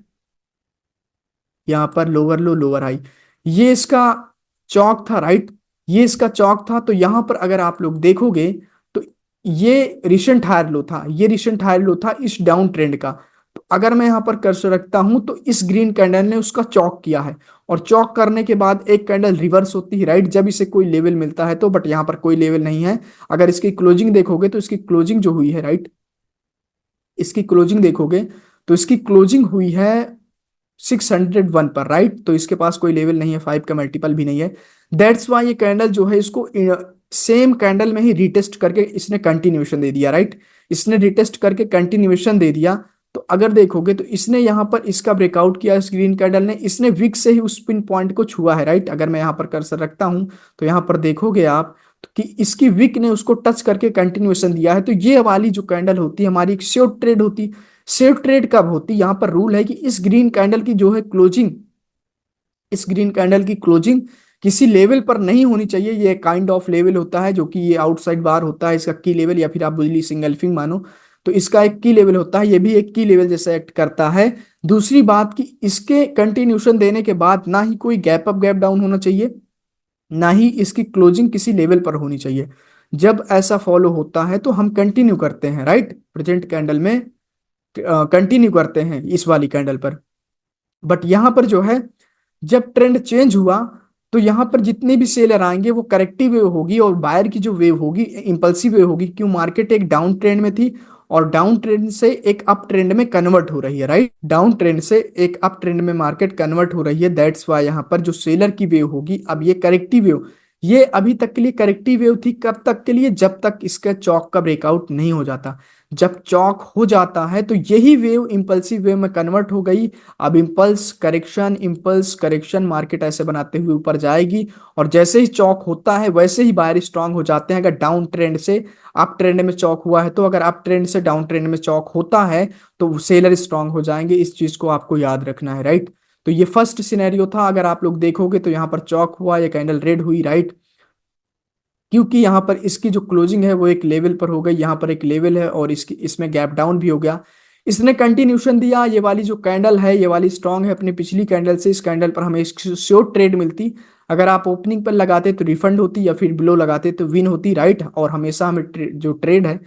यहाँ पर लोअर लो, लोअर हाई, ये इसका चौक था, राइट। ये इसका चौक था। तो यहाँ पर अगर आप लोग देखोगे तो ये रिसेंट हायर लो था, ये रिसेंट हायर लो था इस डाउन ट्रेंड का। तो अगर मैं यहाँ पर कर्सर रखता हूं तो इस ग्रीन कैंडल ने उसका चौक किया है। और चौक करने के बाद एक कैंडल रिवर्स होती है, राइट, जब इसे कोई लेवल मिलता है तो। बट यहाँ पर कोई लेवल नहीं है। अगर इसकी क्लोजिंग देखोगे तो इसकी क्लोजिंग जो हुई है, राइट, इसकी क्लोजिंग देखोगे तो इसकी क्लोजिंग हुई है 601 पर, राइट। तो इसके पास कोई लेवल नहीं है, 5 का मल्टीपल भी नहीं है। दैट्स वाई ये कैंडल जो है इसको सेम कैंडल में ही रिटेस्ट करके इसने कंटिन्यूएशन दे दिया, राइट। इसने रिटेस्ट करके कंटिन्यूएशन दे दिया। तो अगर देखोगे तो इसने यहाँ पर इसका ब्रेकआउट किया, इस ग्रीन कैंडल ने, इसने विक से ही उस पिन पॉइंट को छुआ है, राइट। अगर मैं यहाँ पर कर्सर रखता हूं तो यहाँ पर देखोगे आप तो कि इसकी विक ने उसको टच करके कंटिन्यूएशन दिया है। तो ये वाली जो कैंडल होती है हमारी एक शॉर्ट ट्रेड होती। सेफ ट्रेड कब होती? यहां पर रूल है कि इस ग्रीन कैंडल की जो है क्लोजिंग, इस ग्रीन कैंडल की क्लोजिंग किसी लेवल पर नहीं होनी चाहिए। ये काइंड ऑफ लेवल होता है जो कि ये आउटसाइड बार होता है, इसका की लेवल, या फिर आप बुझली सिंगल्फिंग मानो तो इसका एक की लेवल होता है। ये भी एक की लेवल जैसे एक्ट करता है। दूसरी बात कि इसके कंटिन्यूशन देने के बाद ना ही कोई गैप अप गैप डाउन होना चाहिए, ना ही इसकी क्लोजिंग किसी लेवल पर होनी चाहिए। जब ऐसा फॉलो होता है तो हम कंटिन्यू करते हैं, राइट, प्रेजेंट कैंडल में कंटिन्यू करते हैं इस वाली कैंडल पर। बट यहां पर जो है जब ट्रेंड चेंज हुआ तो यहां पर जितने भी सेलर आएंगे वो करेक्टिव वेव होगी, और बायर की जो वेव होगी इंपल्सिव वेव होगी। क्यों? मार्केट एक डाउन ट्रेंड में थी और डाउन ट्रेंड से एक अप ट्रेंड में कन्वर्ट हो रही है, राइट। डाउन ट्रेंड से एक अप ट्रेंड में मार्केट कन्वर्ट हो रही है। दैट्स वाई यहां पर जो सेलर की वेव होगी, अब ये करेक्टिव वेव, ये अभी तक के लिए करेक्टिव वेव थी। कब तक के लिए? जब तक इसका चौक का ब्रेकआउट नहीं हो जाता। जब चौक हो जाता है तो यही वेव इंपल्सिव वेव में कन्वर्ट हो गई। अब इंपल्स करेक्शन मार्केट ऐसे बनाते हुए ऊपर जाएगी। और जैसे ही चौक होता है वैसे ही बायर स्ट्रांग हो जाते हैं। अगर डाउन ट्रेंड से अप ट्रेंड में चौक हुआ है तो, अगर अप ट्रेंड से डाउन ट्रेंड में चौक होता है तो सेलर स्ट्रांग हो जाएंगे। इस चीज को आपको याद रखना है, राइट। तो ये फर्स्ट सिनेरियो था। अगर आप लोग देखोगे तो यहाँ पर चौक हुआ, ये कैंडल रेड हुई, राइट, क्योंकि यहाँ पर इसकी जो क्लोजिंग है वो एक लेवल पर हो गई। यहाँ पर एक लेवल है और इसकी इसमें गैप डाउन भी हो गया। इसने कंटिन्यूशन दिया, ये वाली जो कैंडल है ये वाली स्ट्रांग है अपनी पिछली कैंडल से, इस कैंडल पर हमें श्योर ट्रेड मिलती। अगर आप ओपनिंग पर लगाते तो रिफंड होती, या फिर बिलो लगाते तो विन होती, राइट। और हमेशा हमें जो ट्रेड है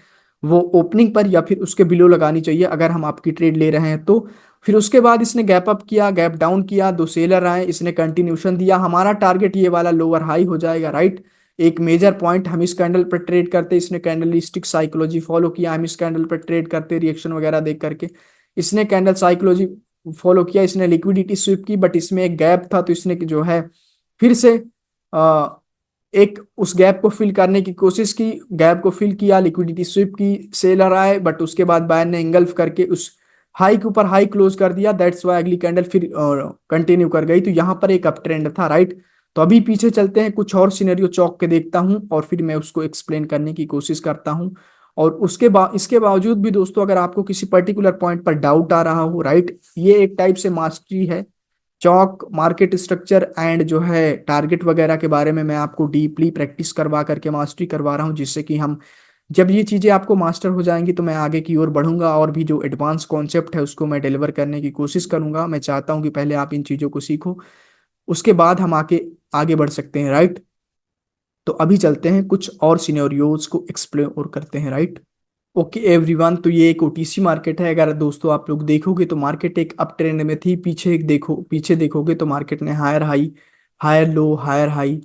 वो ओपनिंग पर या फिर उसके बिलो लगानी चाहिए अगर हम आपकी ट्रेड ले रहे हैं तो। फिर उसके बाद इसने गैप अप किया, गैप डाउन किया, दो सेलर आए, इसने कंटिन्यूशन दिया। हमारा टारगेट ये वाला लोअर हाई हो जाएगा, राइट। एक मेजर पॉइंट हम इस कैंडल पर ट्रेड करते, इसने कैंडलिस्टिक साइकोलॉजी फॉलो किया, हम इस कैंडल पर ट्रेड करते रिएक्शन वगैरह देख करके। इसने कैंडल साइकोलॉजी फॉलो किया, इसने लिक्विडिटी स्वीप की, बट इसमें एक गैप था तो इसने जो है फिर से आ, एक उस गैप को फिल करने की कोशिश की, गैप को फिल किया, लिक्विडिटी स्वीप की, सेलर आए, बट उसके बाद बायर ने इंगल्फ करके उस हाई के ऊपर हाई क्लोज कर दिया। दैट्स वाई अगली कैंडल फिर कंटिन्यू कर गई, तो यहाँ पर एक अप ट्रेंड था, राइट। तो अभी पीछे चलते हैं, कुछ और सिनेरियो चौक के देखता हूँ और फिर मैं उसको एक्सप्लेन करने की कोशिश करता हूँ। और उसके बाद इसके बावजूद भी दोस्तों अगर आपको किसी पर्टिकुलर पॉइंट पर डाउट आ रहा हो, राइट, ये एक टाइप से मास्टरी है। चौक, मार्केट स्ट्रक्चर एंड जो है टारगेट वगैरह के बारे में मैं आपको डीपली प्रैक्टिस करवा करके मास्टरी करवा रहा हूँ, जिससे कि हम जब ये चीज़ें आपको मास्टर हो जाएंगी तो मैं आगे की ओर बढ़ूंगा और भी जो एडवांस कॉन्सेप्ट है उसको मैं डिलीवर करने की कोशिश करूंगा। मैं चाहता हूँ कि पहले आप इन चीज़ों को सीखो, उसके बाद हम आगे आगे बढ़ सकते हैं, राइट। तो अभी चलते हैं कुछ और सिनेरियोज को एक्सप्लोर करते हैं, राइट। ओके एवरीवन, तो ये एक ओटीसी मार्केट है। अगर दोस्तों आप लोग देखोगे तो मार्केट एक अप ट्रेंड में थी, पीछे एक देखो, पीछे देखोगे तो मार्केट ने higher high, higher low, higher high,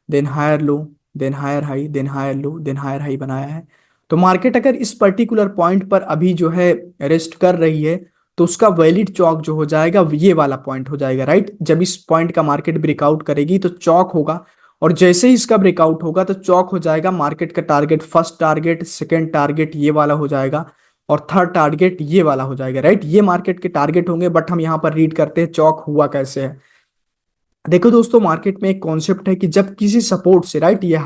then higher low, then higher high, then higher low, then higher high बनाया है। तो मार्केट अगर इस पर्टिकुलर पॉइंट पर अभी जो है रेस्ट कर रही है तो उसका वैलिड चौक जो हो जाएगा ये वाला पॉइंट हो जाएगा, राइट। जब इस पॉइंट का मार्केट ब्रेकआउट करेगी तो चौक होगा, और जैसे ही इसका ब्रेकआउट होगा तो चौक हो जाएगा मार्केट का target, first target, second target ये वाला हो जाएगा, और थर्ड टारगेट ये वाला हो जाएगा, राइट। ये मार्केट के टारगेट होंगे, बट हम यहाँ पर रीड करते हैं चौक हुआ कैसे है। देखो दोस्तों, मार्केट में एक कॉन्सेप्ट है कि जब किसी सपोर्ट से, राइट, ये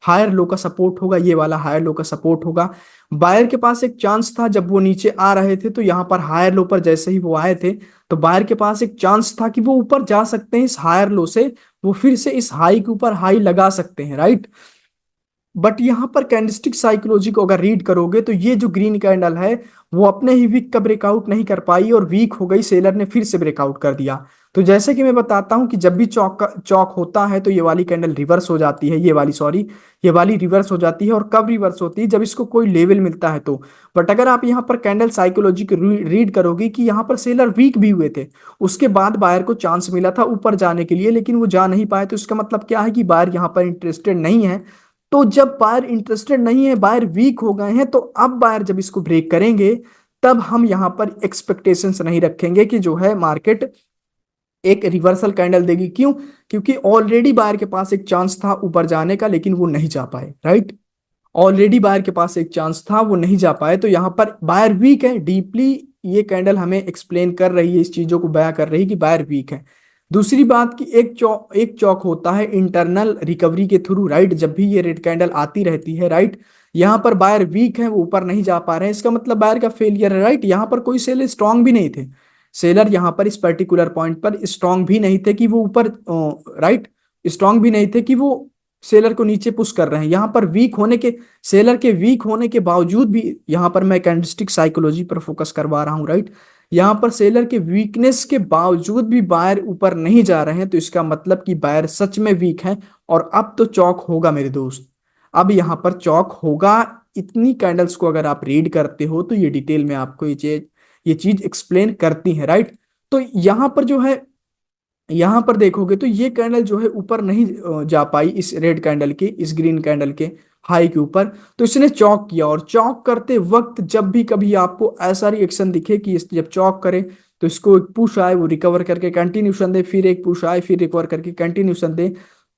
हायर लो का सपोर्ट होगा, ये वाला हायर लो का सपोर्ट होगा। बायर के पास एक चांस था जब वो नीचे आ रहे थे, तो यहाँ पर हायर लो पर जैसे ही वो आए थे तो बायर के पास एक चांस था कि वो ऊपर जा सकते हैं इस हायर लो से, वो फिर से इस हाई के ऊपर हाई लगा सकते हैं, राइट। बट यहाँ पर कैंडलस्टिक साइकोलॉजी को अगर रीड करोगे तो ये जो ग्रीन कैंडल है वो अपने ही वीक का ब्रेकआउट नहीं कर पाई और वीक हो गई, सेलर ने फिर से ब्रेकआउट कर दिया। तो जैसे कि मैं बताता हूं कि जब भी चौक होता है तो ये वाली कैंडल रिवर्स हो जाती है, ये वाली सॉरी, ये वाली रिवर्स हो जाती है। और कब रिवर्स होती है? जब इसको कोई लेवल मिलता है तो। बट अगर आप यहाँ पर कैंडल साइकोलॉजी को रीड करोगे कि यहाँ पर सेलर वीक भी हुए थे, उसके बाद बायर को चांस मिला था ऊपर जाने के लिए लेकिन वो जा नहीं पाए, तो इसका मतलब क्या है कि बायर यहाँ पर इंटरेस्टेड नहीं है। तो जब बायर इंटरेस्टेड नहीं है, बायर वीक हो गए हैं, तो अब बायर जब इसको ब्रेक करेंगे तब हम यहां पर एक्सपेक्टेशंस नहीं रखेंगे कि जो है मार्केट एक रिवर्सल कैंडल देगी। क्यों? क्योंकि ऑलरेडी बायर के पास एक चांस था ऊपर जाने का लेकिन वो नहीं जा पाए, राइट। ऑलरेडी बायर के पास एक चांस था, वो नहीं जा पाए, तो यहाँ पर बायर वीक है डीपली। ये कैंडल हमें एक्सप्लेन कर रही है, इस चीजों को बयां कर रही है कि बायर वीक है। दूसरी बात कि एक चौक होता है इंटरनल रिकवरी के थ्रू, राइट। जब भी ये रेड कैंडल आती रहती है, राइट, यहाँ पर बायर वीक है, वो ऊपर नहीं जा पा रहे हैं, इसका मतलब बायर का फेलियर है, राइट। यहाँ पर कोई सेलर स्ट्रांग भी नहीं थे, सेलर यहाँ पर इस पर्टिकुलर पॉइंट पर स्ट्रांग भी नहीं थे कि वो ऊपर, राइट, स्ट्रांग भी नहीं थे कि वो सेलर को नीचे पुश कर रहे हैं। यहाँ पर वीक होने के, सेलर के वीक होने के बावजूद भी यहाँ पर मैं कैंडलस्टिक साइकोलॉजी पर फोकस करवा रहा हूँ, राइट। यहाँ पर सेलर के वीकनेस के बावजूद भी बायर ऊपर नहीं जा रहे हैं, तो इसका मतलब कि बायर सच में वीक है। और अब तो चौक होगा मेरे दोस्त, अब यहाँ पर चौक होगा। इतनी कैंडल्स को अगर आप रीड करते हो तो ये डिटेल में आपको ये चीज एक्सप्लेन करती है, राइट। तो यहाँ पर जो है, यहां पर देखोगे तो ये कैंडल जो है ऊपर नहीं जा पाई इस रेड कैंडल के, इस ग्रीन कैंडल के हाई के ऊपर, तो इसने चौक किया। और चौक करते वक्त जब भी कभी आपको ऐसा रिएक्शन दिखे कि जब चौक करे तो इसको एक पुश आए, वो रिकवर करके कंटिन्यूशन दे, फिर एक पुश आए, फिर रिकवर करके कंटिन्यूशन दे,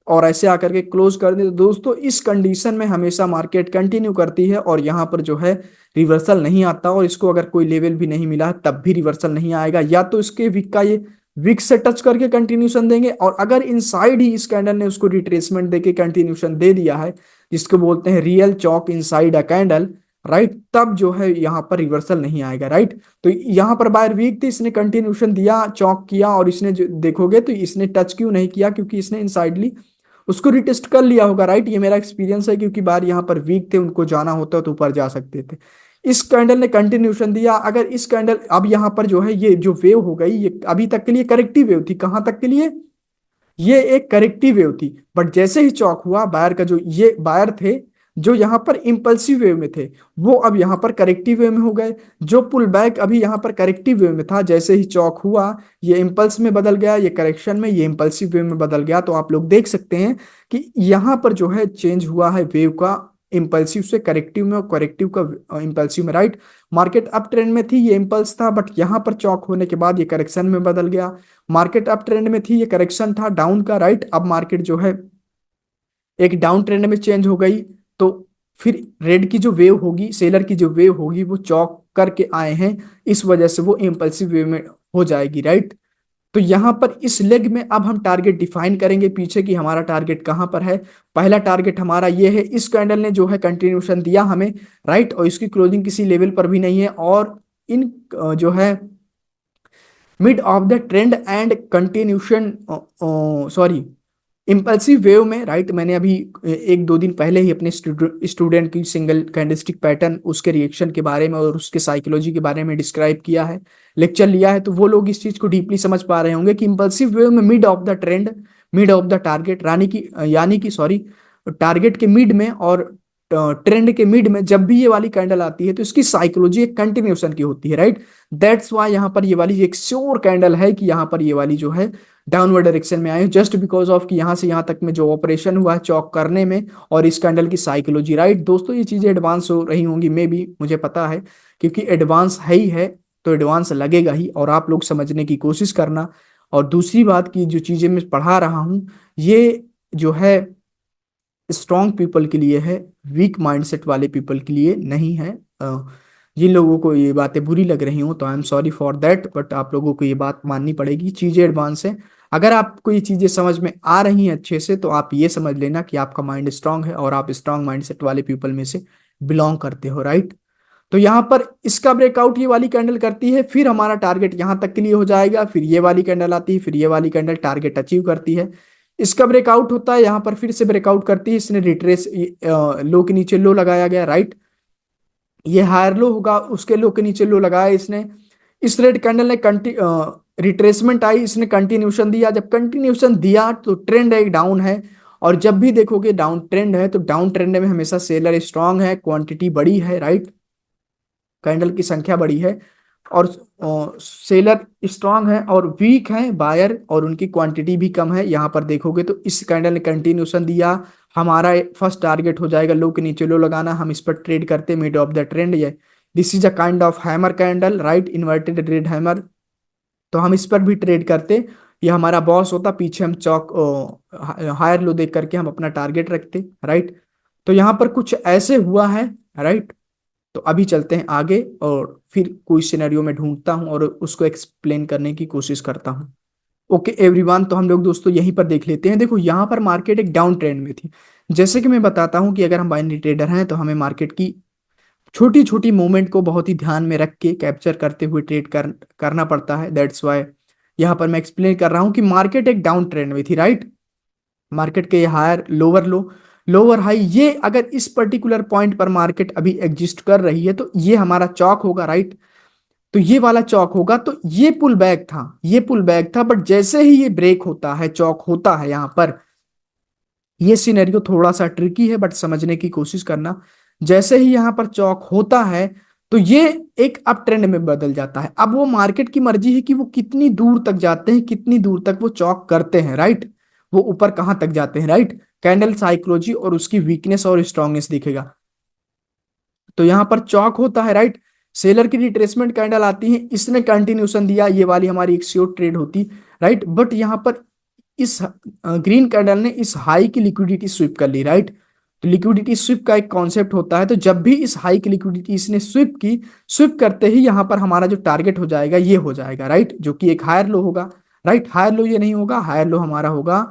और ऐसे आकर के क्लोज कर दे, तो दोस्तों इस कंडीशन में हमेशा मार्केट कंटिन्यू करती है और यहाँ पर जो है रिवर्सल नहीं आता। और इसको अगर कोई लेवल भी नहीं मिला तब भी रिवर्सल नहीं आएगा, या तो इसके विक का ये विक से टच करके कंटिन्यूशन देंगे, और अगर इनसाइड ही इस कैंडल ने उसको रिट्रेसमेंट देके कंटिन्यूशन दे दिया है, जिसको बोलते हैं real Chowk inside a candle, right, तब जो है यहाँ पर रिवर्सल नहीं आएगा, राइट। तो यहाँ पर बायर वीक थे, इसने कंटिन्यूशन दिया, चौक किया, और इसने जो देखोगे तो इसने टच क्यों नहीं किया? क्योंकि इसने इनसाइडली उसको रिटेस्ट कर लिया होगा, राइट। ये मेरा एक्सपीरियंस है, क्योंकि बार यहाँ पर वीक थे, उनको जाना होता तो ऊपर जा सकते थे। इस कैंडल ने कंटिन्यूशन दिया। अगर इस कैंडल अब यहाँ पर जो है ये जो वेव हो गई, ये अभी तक के लिए करेक्टिव वेव थी। कहाँ तक के लिए? ये एक करेक्टिव वेव थी। बट जैसे ही चौक हुआ, बायर का जो ये बायर थे जो यहाँ पर इंपल्सिव वेव में थे, वो अब यहाँ पर करेक्टिव वेव में हो गए। जो पुल बैक अभी यहाँ पर करेक्टिव वेव में था, जैसे ही चौक हुआ ये इंपल्स में बदल गया, ये करेक्शन में, ये इंपल्सिव वेव में बदल गया। तो आप लोग देख सकते हैं कि यहाँ पर जो है चेंज हुआ है वेव का, इंपल्सिव से करेक्टिव में और करेक्टिव का इंपल्सिव में, राइट। मार्केट अप ट्रेंड में थी, ये इंपल्स था, बट यहाँ पर चौक होने के बाद ये करेक्शन में बदल गया। मार्केट अप ट्रेंड में थी, ये करेक्शन था डाउन का, राइट। अब मार्केट जो है एक डाउन ट्रेंड में चेंज हो गई। तो फिर रेड की जो वेव होगी, सेलर की जो वेव होगी, वो चौक करके आए हैं, इस वजह से वो इम्पल्सिव वेव में हो जाएगी, राइट। तो यहां पर इस लेग में अब हम टारगेट डिफाइन करेंगे पीछे की हमारा टारगेट कहां पर है। पहला टारगेट हमारा ये है, इस कैंडल ने जो है कंटिन्यूशन दिया हमें, राइट, और इसकी क्लोजिंग किसी लेवल पर भी नहीं है, और इन जो है mid of the trend and continuation, sorry, impulsive wave में, राइट। मैंने अभी एक दो दिन पहले ही अपने स्टूडेंट की सिंगल कैंडलस्टिक पैटर्न, उसके रिएक्शन के बारे में और उसके साइकोलॉजी के बारे में डिस्क्राइब किया है, लेक्चर लिया है। तो वो लोग इस चीज को डीपली समझ पा रहे होंगे कि इम्पल्सिव वेव में mid of the trend, mid of the target, यानी कि सॉरी, टारगेट के मिड में और ट्रेंड के मिड में जब भी ये वाली कैंडल आती है तो इसकी साइकोलॉजी एक कंटिन्यूशन की होती है, राइट। दैट्स वाई यहाँ पर ये वाली एक श्योर कैंडल है कि यहाँ पर ये वाली जो है डाउनवर्ड डायरेक्शन में आए, जस्ट बिकॉज ऑफ कि यहाँ से यहाँ तक में जो ऑपरेशन हुआ है चौक करने में और इस कैंडल की साइकोलॉजी, राइट। दोस्तों ये चीजें एडवांस हो रही होंगी, मे भी, मुझे पता है, क्योंकि एडवांस है ही है, तो एडवांस लगेगा ही, और आप लोग समझने की कोशिश करना। और दूसरी बात की जो चीजें मैं पढ़ा रहा हूँ, ये जो है स्ट्रॉन्ग पीपल के लिए है, वीक माइंडसेट वाले पीपल के लिए नहीं है। जिन लोगों को ये बातें बुरी लग रही हो तो I am sorry for that, but आप लोगों को ये बात माननी पड़ेगी, चीजें एडवांस है। अगर आपको ये चीजें समझ में आ रही हैं अच्छे से, तो आप ये समझ लेना कि आपका माइंड स्ट्रांग है और आप स्ट्रांग माइंडसेट वाले पीपल में से बिलोंग करते हो, राइट। तो यहाँ पर इसका ब्रेकआउट ये वाली कैंडल करती है, फिर हमारा टारगेट यहाँ तक के लिए हो जाएगा, फिर ये वाली कैंडल आती है, फिर ये वाली कैंडल टारगेट अचीव करती है। इसका ब्रेकआउट होता है, यहाँ पर फिर से ब्रेकआउट करती है, इसने रिट्रेस, लो के नीचे लो लगाया गया, राइट। ये हायर लो होगा, उसके लो के नीचे लो लगाया इसने। इस रेड कैंडल ने रिट्रेसमेंट आई, इसने कंटिन्यूशन दिया। जब कंटिन्यूशन दिया तो ट्रेंड एक डाउन है, और जब भी देखोगे डाउन ट्रेंड है तो डाउन ट्रेंड में हमेशा सेलर स्ट्रांग है, क्वांटिटी बड़ी है, राइट, कैंडल की संख्या बड़ी है, और सेलर स्ट्रांग है, और वीक है बायर, और उनकी क्वांटिटी भी कम है। यहाँ पर देखोगे तो इस कैंडल ने कंटिन्यूशन दिया, हमारा फर्स्ट टारगेट हो जाएगा लो के नीचे लो लगाना। हम इस पर ट्रेड करते मिड ऑफ द ट्रेंड, ये this is a kind of hammer candle, right, inverted red hammer. तो हम इस पर भी ट्रेड करते, ये हमारा बॉस होता, पीछे हम चौक हायर लो देख करके हम अपना टारगेट रखते, राइट। तो यहाँ पर कुछ ऐसे हुआ है, राइट। तो अभी चलते हैं आगे और फिर कोई सिनेरियो में ढूंढता हूं और उसको एक्सप्लेन करने की कोशिश करता हूं। ओके एवरीवन, तो हम लोग दोस्तों यहीं पर देख लेते हैं। देखो यहाँ पर मार्केट एक डाउन ट्रेंड में थी। जैसे कि मैं बताता हूं कि अगर हम बाइनरी ट्रेडर हैं तो हमें मार्केट की छोटी छोटी मूवमेंट को बहुत ही ध्यान में रख के कैप्चर करते हुए करना पड़ता है। दैट्स वाई यहाँ पर मैं एक्सप्लेन कर रहा हूँ कि मार्केट एक डाउन ट्रेंड में थी, राइट। मार्केट के higher lower low, lower high, ये अगर इस पर्टिकुलर पॉइंट पर मार्केट अभी एग्जिस्ट कर रही है तो ये हमारा चौक होगा, राइट। तो ये वाला चौक होगा, तो ये पुल बैक था, ये पुल बैक था, बट जैसे ही ये ब्रेक होता है, चौक होता है यहाँ पर, ये सिनेरियो थोड़ा सा ट्रिकी है बट समझने की कोशिश करना। जैसे ही यहाँ पर चौक होता है तो ये एक अप ट्रेंड में बदल जाता है। अब वो मार्केट की मर्जी है कि वो कितनी दूर तक जाते हैं, कितनी दूर तक वो चौक करते हैं, राइट। वो ऊपर कहां तक जाते हैं, राइट। कैंडल साइकोलॉजी और उसकी वीकनेस और स्ट्रांगनेस दिखेगा। तो यहां पर चौक होता है, राइट। सेलर की रिट्रेसमेंट कैंडल आती है, इसने कंटिन्यूशन दिया, ये वाली हमारी एक श्योर ट्रेड होती, राइट। बट यहां पर इस ग्रीन कैंडल ने इस हाई की लिक्विडिटी स्विप कर ली, राइट। तो लिक्विडिटी स्विप का एक कॉन्सेप्ट होता है, तो जब भी इस हाई की लिक्विडिटी इसने स्विप की, स्विप करते ही यहां पर हमारा जो टारगेट हो जाएगा ये हो जाएगा, राइट, जो कि एक हायर लो होगा, राइट। हायर लो ये नहीं होगा, हायर लो हमारा होगा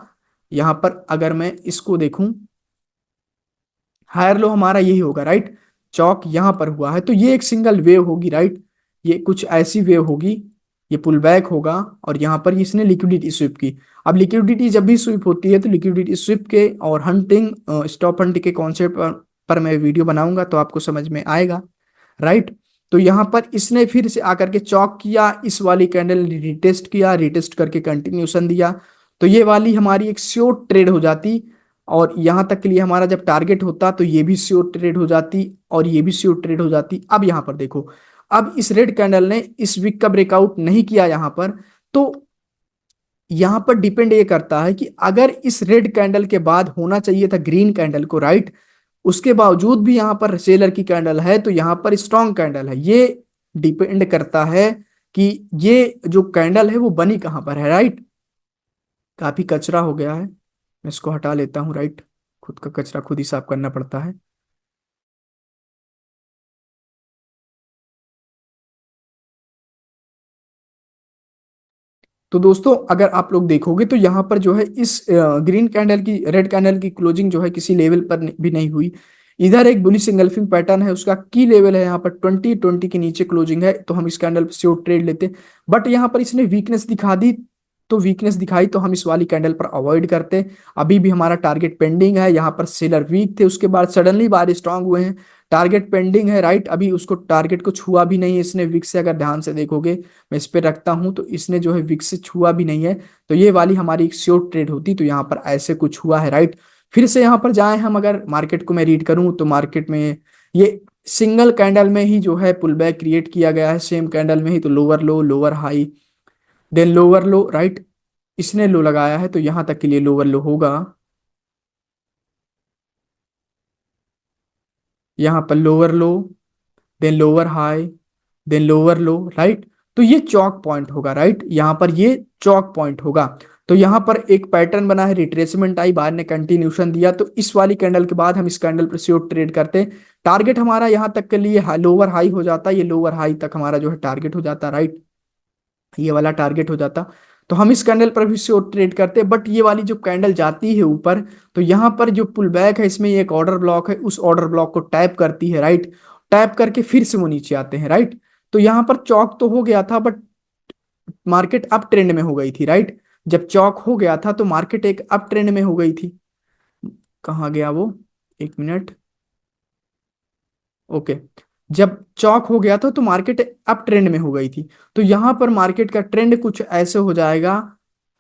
यहां पर, अगर मैं इसको देखूं, हायर लो हमारा यही होगा, राइट। चौक यहां पर हुआ है तो ये एक सिंगल वेव होगी, राइट। ये कुछ ऐसी वेव होगी, ये पुल बैक होगा, और यहाँ पर इसने लिक्विडिटी स्विप की। अब लिक्विडिटी जब भी स्विप होती है तो लिक्विडिटी स्विप के और हंटिंग, स्टॉप हंटिंग के कॉन्सेप्ट पर मैं वीडियो बनाऊंगा तो आपको समझ में आएगा, राइट। तो यहाँ पर इसने फिर से आकर के चौक किया, इस वाली कैंडल ने रिटेस्ट किया, रिटेस्ट करके कंटिन्यूशन दिया, तो ये वाली हमारी एक श्योर ट्रेड हो जाती। और यहाँ तक के लिए हमारा जब टारगेट होता तो ये भी श्योर ट्रेड हो जाती और ये भी श्योर ट्रेड हो जाती। अब यहाँ पर देखो, अब इस रेड कैंडल ने इस वीक का ब्रेकआउट नहीं किया यहाँ पर, तो यहाँ पर डिपेंड ये करता है कि अगर इस रेड कैंडल के बाद होना चाहिए था ग्रीन कैंडल को, राइट, उसके बावजूद भी यहाँ पर सेलर की कैंडल है, तो यहाँ पर स्ट्रॉन्ग कैंडल है। ये डिपेंड करता है कि ये जो कैंडल है वो बनी कहाँ पर है, राइट। काफी कचरा हो गया है, मैं इसको हटा लेता हूँ, राइट। खुद का कचरा खुद ही साफ करना पड़ता है। तो दोस्तों अगर आप लोग देखोगे तो यहाँ पर जो है इस ग्रीन कैंडल की, रेड कैंडल की क्लोजिंग जो है किसी लेवल पर भी नहीं हुई। इधर एक बुलिश इंगल्फिंग पैटर्न है, उसका की लेवल है यहाँ पर 20 के नीचे क्लोजिंग है, तो हम इस कैंडल पे श्योर ट्रेड लेते। बट यहाँ पर इसने वीकनेस दिखा दी, तो वीकनेस दिखाई तो हम इस वाली कैंडल पर अवॉइड करते। अभी भी हमारा टारगेट पेंडिंग है, यहाँ पर सेलर वीक थे, उसके बाद सडनली बार स्ट्रांग हुए हैं, टारगेट पेंडिंग है, राइट। अभी उसको टारगेट को छुआ भी नहीं है इसने, विक्स से अगर ध्यान से देखोगे, मैं इस पे रखता हूं तो इसने जो है विक्स से छुआ भी नहीं है, तो ये वाली हमारी एक श्योर ट्रेड होती। तो यहाँ पर ऐसे कुछ हुआ है, राइट। फिर से यहाँ पर जाए हम, अगर मार्केट को मैं रीड करूं तो मार्केट में ये सिंगल कैंडल में ही जो है पुल बैक क्रिएट किया गया है, सेम कैंडल में ही, तो lower low, lower high, then lower low, right. इसने लो लगाया है तो यहाँ तक के लिए लोअर लो होगा, यहाँ पर lower low, then lower high, then lower low, right. तो ये चौक पॉइंट होगा, राइट, यहाँ पर ये चौक पॉइंट होगा। तो यहाँ पर एक पैटर्न बना है, रिट्रेसमेंट आई, बाद ने कंटिन्यूशन दिया, तो इस वाली कैंडल के बाद हम इस कैंडल पर श्योर ट्रेड करते हैं। टारगेट हमारा यहाँ तक के लिए लोअर हाई हो जाता है, ये लोअर हाई तक हमारा जो है टारगेट हो जाता, राइट, ये वाला टारगेट हो जाता। तो हम इस कैंडल पर भी श्योर ट्रेड करते हैं। बट ये वाली जो कैंडल जाती है ऊपर, तो यहाँ पर जो पुल बैक है इसमें एक ऑर्डर ब्लॉक है, उस ऑर्डर ब्लॉक को टैप करती है, राइट। टैप करके फिर से वो नीचे आते हैं, राइट। तो यहाँ पर चौक तो हो गया था, बट मार्केट अप ट्रेंड में हो गई थी, राइट। जब चौक हो गया था तो मार्केट एक अप ट्रेंड में हो गई थी। कहाँ गया वो, एक मिनट, ओके। जब चौक हो गया था तो मार्केट अप ट्रेंड में हो गई थी, तो यहां पर मार्केट का ट्रेंड कुछ ऐसे हो जाएगा,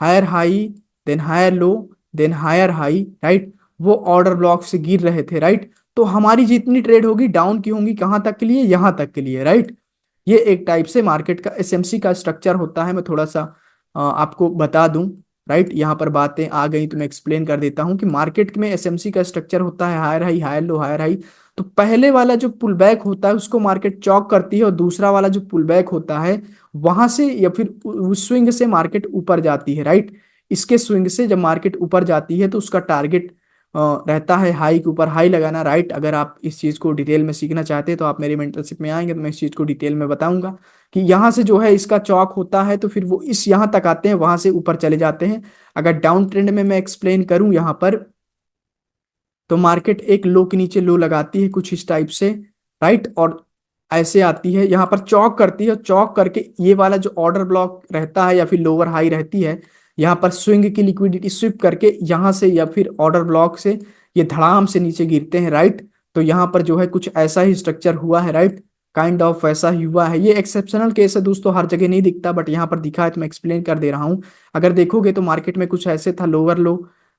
higher high, then higher low, then higher high, right. वो ऑर्डर ब्लॉक से गिर रहे थे, राइट। तो हमारी जितनी ट्रेड होगी डाउन की होंगी, कहां तक के लिए, यहां तक के लिए, राइट। ये एक टाइप से मार्केट का एसएमसी का स्ट्रक्चर होता है। मैं थोड़ा सा आपको बता दूं, राइट। यहाँ पर बातें आ गई तो मैं एक्सप्लेन कर देता हूँ कि मार्केट में एसएमसी का स्ट्रक्चर होता है, higher high, higher low, higher high. तो पहले वाला जो पुल बैक होता है उसको मार्केट चौक करती है, और दूसरा वाला जो पुल बैक होता है वहां से या फिर उस स्विंग से मार्केट ऊपर जाती है, राइट। इसके स्विंग से जब मार्केट ऊपर जाती है तो उसका टारगेट रहता है हाई के ऊपर हाई लगाना, राइट। अगर आप इस चीज को डिटेल में सीखना चाहते हैं तो आप मेरी मेंटरशिप में आएंगे तो मैं इस चीज को डिटेल में बताऊंगा कि यहाँ से जो है इसका चौक होता है तो फिर वो इस यहाँ तक आते हैं, वहां से ऊपर चले जाते हैं। अगर डाउन ट्रेंड में मैं एक्सप्लेन करूं यहाँ पर, तो मार्केट एक लो के नीचे लो लगाती है कुछ इस टाइप से, राइट। और ऐसे आती है यहाँ पर चौक करती है, चौक करके ये वाला जो ऑर्डर ब्लॉक रहता है या फिर लोअर हाई रहती है, यहाँ पर स्विंग की लिक्विडिटी स्विप करके यहाँ से या फिर ऑर्डर ब्लॉक से ये धड़ाम से नीचे गिरते हैं, राइट। तो यहाँ पर जो है कुछ ऐसा ही स्ट्रक्चर हुआ है, राइट, काइंड ऑफ वैसा ही हुआ है। ये एक्सेप्शनल केस है दोस्तों, हर जगह नहीं दिखता, बट यहाँ पर दिखा है तो मैं एक्सप्लेन कर दे रहा हूँ। अगर देखोगे तो मार्केट में कुछ ऐसे था, lower low,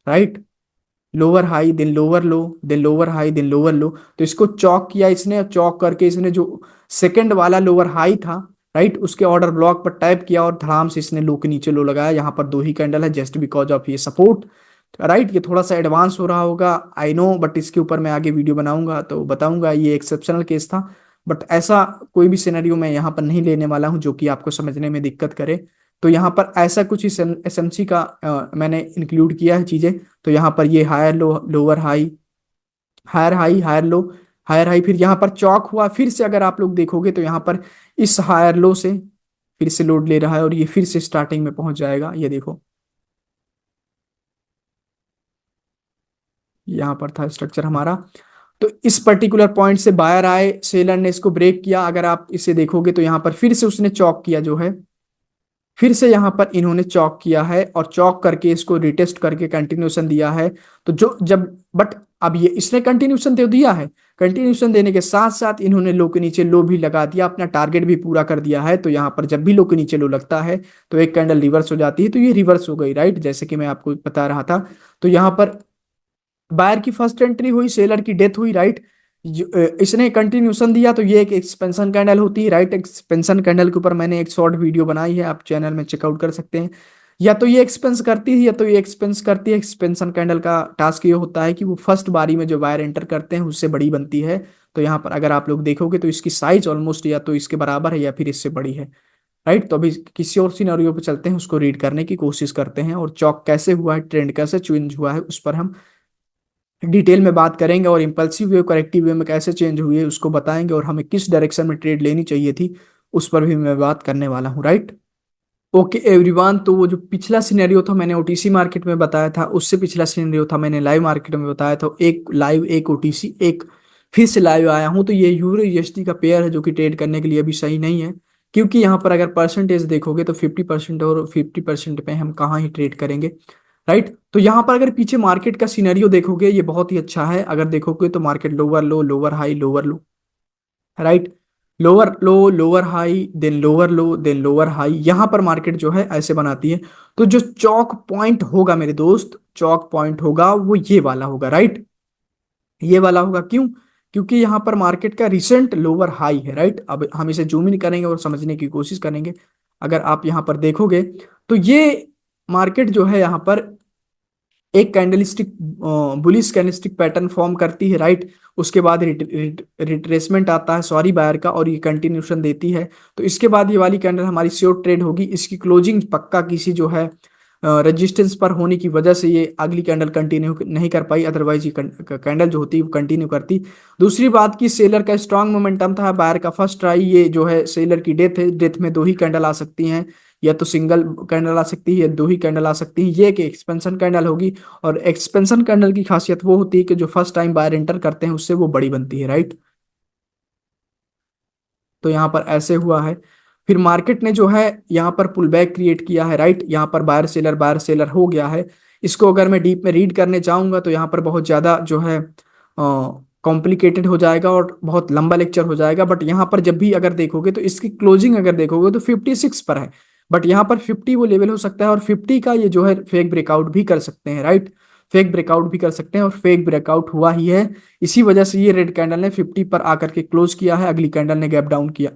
right, lower high, then lower low, then lower high, then lower low. तो इसको चौक किया इसने, और चौक करके इसने जो सेकंड वाला लोअर हाई था, राइट, उसके ऑर्डर ब्लॉक पर टैप किया और धड़ाम से इसने लो के नीचे लो लगाया। यहाँ पर दो ही कैंडल है, जस्ट बिकॉज ऑफ ये सपोर्ट, राइट। ये थोड़ा सा एडवांस हो रहा होगा, आई नो, बट इसके ऊपर मैं आगे वीडियो बनाऊंगा तो बताऊंगा, ये एक्सेप्शनल केस था। बट ऐसा कोई भी सिनेरियो मैं यहाँ पर नहीं लेने वाला हूँ जो कि आपको समझने में दिक्कत करे। तो यहाँ पर ऐसा कुछ इस एसएमसी का मैंने इंक्लूड किया है चीजें। तो यहाँ पर ये higher low, lower high, higher high, higher low, higher high, फिर यहाँ पर चौक हुआ, फिर से अगर आप लोग देखोगे तो यहाँ पर इस हायर लो से फिर से लोड ले रहा है और ये फिर से स्टार्टिंग में पहुंच जाएगा, ये देखो, यहाँ पर था स्ट्रक्चर हमारा। तो इस पर्टिकुलर पॉइंट से बायर आए, सेलर ने इसको ब्रेक किया, अगर आप इसे देखोगे तो यहाँ पर फिर से उसने चौक किया जो है, फिर से यहाँ पर इन्होंने चौक किया है और चौक करके इसको रिटेस्ट करके कंटिन्यूशन दिया है। तो जो जब बट अब ये इसने कंटिन्यूशन दे दिया है, कंटिन्यूशन देने के साथ साथ इन्होंने लो के नीचे लो भी लगा दिया, अपना टारगेट भी पूरा कर दिया है। तो यहाँ पर जब भी लो के नीचे लो लगता है तो एक कैंडल रिवर्स हो जाती है, तो ये रिवर्स हो गई, राइट, जैसे कि मैं आपको बता रहा था। तो यहाँ पर बायर की फर्स्ट एंट्री हुई, सेलर की डेथ हुई, राइट। इसने कंटिन्यूशन दिया तो ये एक एक्सपेंशन कैंडल होती है, राइट। एक्सपेंशन कैंडल के ऊपर मैंने एक शॉर्ट वीडियो बनाई है, आप चैनल में चेकआउट कर सकते हैं। या तो ये एक्सपेंस करती है या तो ये एक्सपेंस करती है। एक्सपेंशन कैंडल का टास्क ये होता है कि वो फर्स्ट बारी में जो बायर एंटर करते हैं उससे बड़ी बनती है। तो यहाँ पर अगर आप लोग देखोगे तो इसकी साइज ऑलमोस्ट या तो इसके बराबर है या फिर इससे बड़ी है, राइट। तो अभी किसी और सिनेरियो पे चलते हैं, उसको रीड करने की कोशिश करते हैं और चौक कैसे हुआ है, ट्रेंड कैसे चेंज हुआ है, उस पर हम डिटेल में बात करेंगे। और इम्पल्सिव वे करेक्टिव वे में कैसे चेंज हुई है उसको बताएंगे, और हमें किस डायरेक्शन में ट्रेड लेनी चाहिए थी उस पर भी मैं बात करने वाला हूँ, राइट। ओके एवरीवन, तो वो जो पिछला सिनेरियो था मैंने ओटीसी मार्केट में बताया था, उससे पिछला सिनेरियो था मैंने लाइव मार्केट में बताया था। एक लाइव एक ओटीसी, एक फिर से लाइव आया हूँ। तो ये यूरो यूएसडी का पेयर है जो कि ट्रेड करने के लिए अभी सही नहीं है, क्योंकि यहाँ पर अगर परसेंटेज देखोगे तो 50% और 50% पे हम कहाँ ही ट्रेड करेंगे, राइट। तो यहाँ पर अगर पीछे मार्केट का सिनेरियो देखोगे ये बहुत ही अच्छा है। अगर देखोगे तो market lower low lower high lower low, right, lower low lower high then lower low then lower high, यहाँ पर मार्केट जो है ऐसे बनाती है। तो जो चौक पॉइंट होगा मेरे दोस्त, चौक पॉइंट होगा वो ये वाला होगा, राइट, ये वाला होगा। क्यों? क्योंकि यहाँ पर मार्केट का रिसेंट लोअर हाई है, राइट। अब हम इसे जूम इन करेंगे और समझने की कोशिश करेंगे। अगर आप यहाँ पर देखोगे तो ये मार्केट जो है यहाँ पर एक candlestick bullish candlestick pattern form करती है, राइट। उसके बाद रिट्रेसमेंट आता है सॉरी बायर का, और ये कंटिन्यूशन देती है। तो इसके बाद ये वाली कैंडल हमारी श्योर ट्रेड होगी। इसकी क्लोजिंग पक्का किसी जो है रेजिस्टेंस पर होने की वजह से ये अगली कैंडल कंटिन्यू नहीं कर पाई, अदरवाइज ये कैंडल जो होती है वो कंटिन्यू करती। दूसरी बात की सेलर का स्ट्रांग मोमेंटम था, बायर का फर्स्ट ट्राई, ये जो है सेलर की डेथ है, डेथ में दो ही कैंडल आ सकती हैं, या तो सिंगल कैंडल आ सकती है या दो ही कैंडल आ सकती है। ये एक एक्सपेंशन कैंडल होगी, और एक्सपेंशन कैंडल की खासियत वो होती है कि जो फर्स्ट टाइम बायर एंटर करते हैं उससे वो बड़ी बनती है, राइट। तो यहाँ पर ऐसे हुआ है। फिर मार्केट ने जो है यहाँ पर पुल बैक क्रिएट किया है, राइट। यहाँ पर बायर सेलर हो गया है। इसको अगर मैं डीप में रीड करने चाहूंगा तो यहाँ पर बहुत ज़्यादा जो है कॉम्प्लिकेटेड हो जाएगा और बहुत लंबा लेक्चर हो जाएगा। बट यहाँ पर जब भी अगर देखोगे तो इसकी क्लोजिंग अगर देखोगे तो 56 पर है। बट यहाँ पर 50 वो लेवल हो सकता है, और 50 का ये जो है फेक ब्रेकआउट भी कर सकते हैं, राइट। फेक ब्रेकआउट भी कर सकते हैं, और फेक ब्रेकआउट हुआ ही है। इसी वजह से ये रेड कैंडल ने 50 पर आकर के क्लोज किया है, अगली कैंडल ने गैप डाउन किया,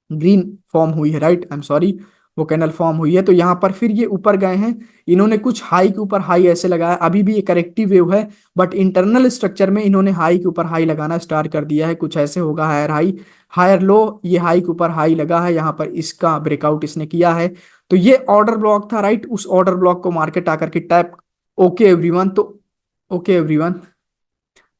ग्रीन फॉर्म हुई है, राइट, आई एम सॉरी, वो कैंडल फॉर्म हुई है। तो यहाँ पर फिर ये ऊपर गए हैं, इन्होंने कुछ हाई के ऊपर हाई ऐसे लगाया, अभी भी ये करेक्टिव वेव है। बट इंटरनल स्ट्रक्चर में इन्होंने हाई के ऊपर हाई लगाना स्टार्ट कर दिया है, कुछ ऐसे होगा, हायर हाई हायर लो, ये हाई के ऊपर हाई लगा है, यहाँ पर इसका ब्रेकआउट इसने किया है। तो ये ऑर्डर ब्लॉक था, राइट। उस ऑर्डर ब्लॉक को मार्केट आकर के टैप, ओके एवरीवन, तो ओके एवरीवन,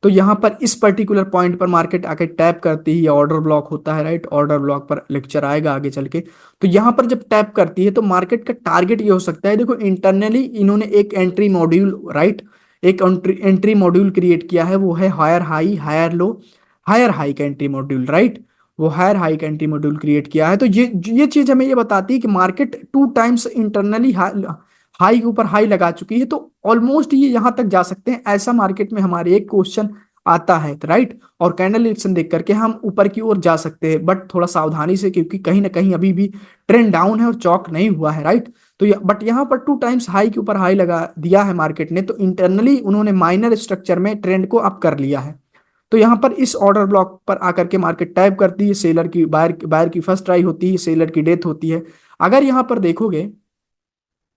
तो यहाँ पर इस पर्टिकुलर पॉइंट पर मार्केट आके टैप करती ही ऑर्डर ब्लॉक होता है, राइट। ऑर्डर ब्लॉक पर लेक्चर आएगा आगे चल के। तो यहाँ पर जब टैप करती है तो मार्केट का टारगेट ये हो सकता है, देखो इंटरनली इन्होंने एक एंट्री मॉड्यूल, राइट, एक एंट्री मॉड्यूल क्रिएट किया है, वो है higher high higher low higher high का एंट्री मॉड्यूल, राइट। वो हायर हाई का एंट्री मॉड्यूल क्रिएट किया है। तो ये चीज हमें ये बताती है कि market two times internally high के ऊपर हाई लगा चुकी है। तो ऑलमोस्ट ये यहां तक जा सकते हैं, ऐसा मार्केट में हमारे एक क्वेश्चन आता है, राइट। और कैंडल एक्शन देख करके हम ऊपर की ओर जा सकते हैं, बट थोड़ा सावधानी से, क्योंकि कहीं ना कहीं अभी भी ट्रेंड डाउन है और चौक नहीं हुआ है, राइट। तो बट यहाँ पर टू टाइम्स हाई के ऊपर हाई लगा दिया है मार्केट ने, तो इंटरनली उन्होंने माइनर स्ट्रक्चर में ट्रेंड को अप कर लिया है। तो यहाँ पर इस ऑर्डर ब्लॉक पर आकर के मार्केट टाइप करती है, सेलर की बायर की फर्स्ट ट्राई होती है, सेलर की डेथ होती है। अगर यहाँ पर देखोगे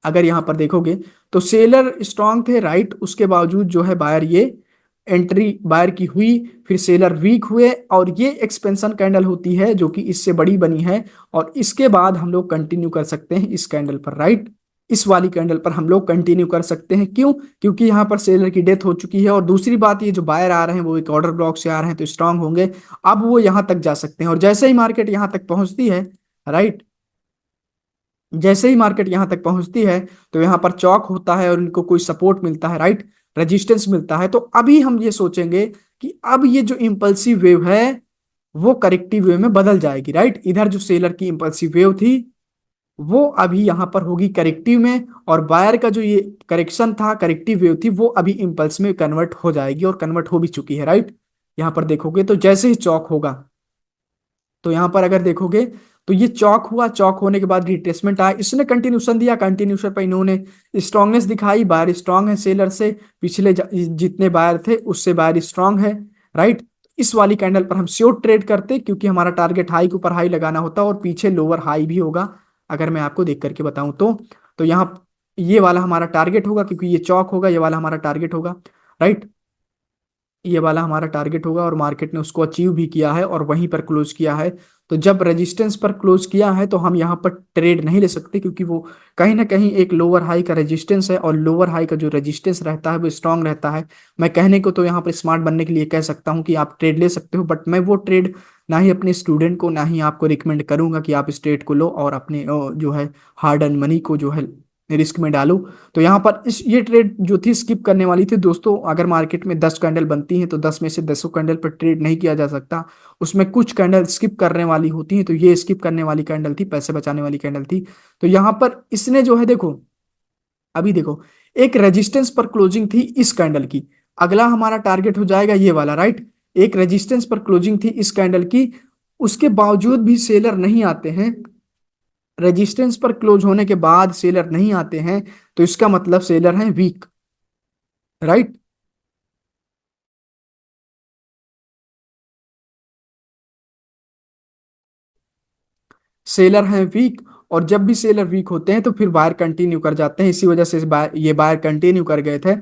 अगर यहाँ पर देखोगे तो सेलर स्ट्रांग थे, राइट, उसके बावजूद जो है बायर ये एंट्री बायर की हुई, फिर सेलर वीक हुए, और ये एक्सपेंशन कैंडल होती है जो कि इससे बड़ी बनी है। और इसके बाद हम लोग कंटिन्यू कर सकते हैं इस कैंडल पर, राइट। इस वाली कैंडल पर हम लोग कंटिन्यू कर सकते हैं। क्यों? क्योंकि यहाँ पर सेलर की डेथ हो चुकी है, और दूसरी बात ये जो बायर आ रहे हैं वो एक ऑर्डर ब्लॉक से आ रहे हैं तो स्ट्रांग होंगे। अब वो यहाँ तक जा सकते हैं, और जैसे ही मार्केट यहाँ तक पहुंचती है, राइट, जैसे ही मार्केट यहां तक पहुंचती है तो यहां पर चौक होता है और इनको कोई सपोर्ट मिलता है, राइट, रेजिस्टेंस मिलता है। तो अभी हम ये सोचेंगे कि अब ये जो इंपल्सिव वेव है वो करेक्टिव वेव में बदल जाएगी, राइट। इधर जो सेलर की इंपल्सिव वेव थी वो अभी यहाँ पर होगी करेक्टिव में, और बायर का जो ये करेक्शन था, करेक्टिव वेव थी, वो अभी इम्पल्स में कन्वर्ट हो जाएगी और कन्वर्ट हो भी चुकी है, राइट। यहाँ पर देखोगे तो जैसे ही चौक होगा, तो यहाँ पर अगर देखोगे तो ये चौक हुआ, चौक होने के बाद रिट्रेसमेंट आया, इसने कंटिन्यूशन दिया, कंटिन्यूशन पर इन्होंने स्ट्रांगनेस दिखाई, बायर स्ट्रांग है सेलर से, पिछले जितने बायर थे उससे बायर स्ट्रांग है, राइट। इस वाली कैंडल पर हम श्योर ट्रेड करते, क्योंकि हमारा टारगेट हाई के ऊपर हाई लगाना होता है और पीछे लोअर हाई भी होगा, अगर मैं आपको देख करके बताऊं तो यहाँ ये वाला हमारा टारगेट होगा, क्योंकि ये चौक होगा, ये वाला हमारा टारगेट होगा, राइट। ये वाला हमारा टारगेट होगा और मार्केट ने उसको अचीव भी किया है और वहीं पर क्लोज किया है। तो जब रेजिस्टेंस पर क्लोज किया है तो हम यहाँ पर ट्रेड नहीं ले सकते, क्योंकि वो कहीं ना कहीं एक लोअर हाई का रेजिस्टेंस है, और लोअर हाई का जो रेजिस्टेंस रहता है वो स्ट्रांग रहता है। मैं कहने को तो यहाँ पर स्मार्ट बनने के लिए कह सकता हूँ कि आप ट्रेड ले सकते हो, बट मैं वो ट्रेड ना ही अपने स्टूडेंट को, ना ही आपको रिकमेंड करूंगा कि आप इस ट्रेड को लो और अपने जो है हार्ड अर्न मनी को जो है रिस्क में डालो। तो यहाँ पर इस ये ट्रेड जो थी स्किप करने वाली थी दोस्तों। अगर मार्केट में 10 कैंडल बनती हैं तो 10 में से 10 कैंडल पर ट्रेड नहीं किया जा सकता, उसमें कुछ कैंडल स्किप करने वाली होती हैं, तो ये स्किप करने वाली कैंडल थी, पैसे बचाने वाली कैंडल थी। तो यहाँ पर इसने जो है देखो, अभी देखो, एक रेजिस्टेंस पर क्लोजिंग थी इस कैंडल की, अगला हमारा टारगेट हो जाएगा ये वाला, राइट। एक रेजिस्टेंस पर क्लोजिंग थी इस कैंडल की, उसके बावजूद भी सेलर नहीं आते हैं, रेजिस्टेंस पर क्लोज होने के बाद सेलर नहीं आते हैं, तो इसका मतलब सेलर हैं वीक, राइट। सेलर हैं वीक, और जब भी सेलर वीक होते हैं तो फिर बायर कंटिन्यू कर जाते हैं, इसी वजह से ये बायर कंटिन्यू कर गए थे।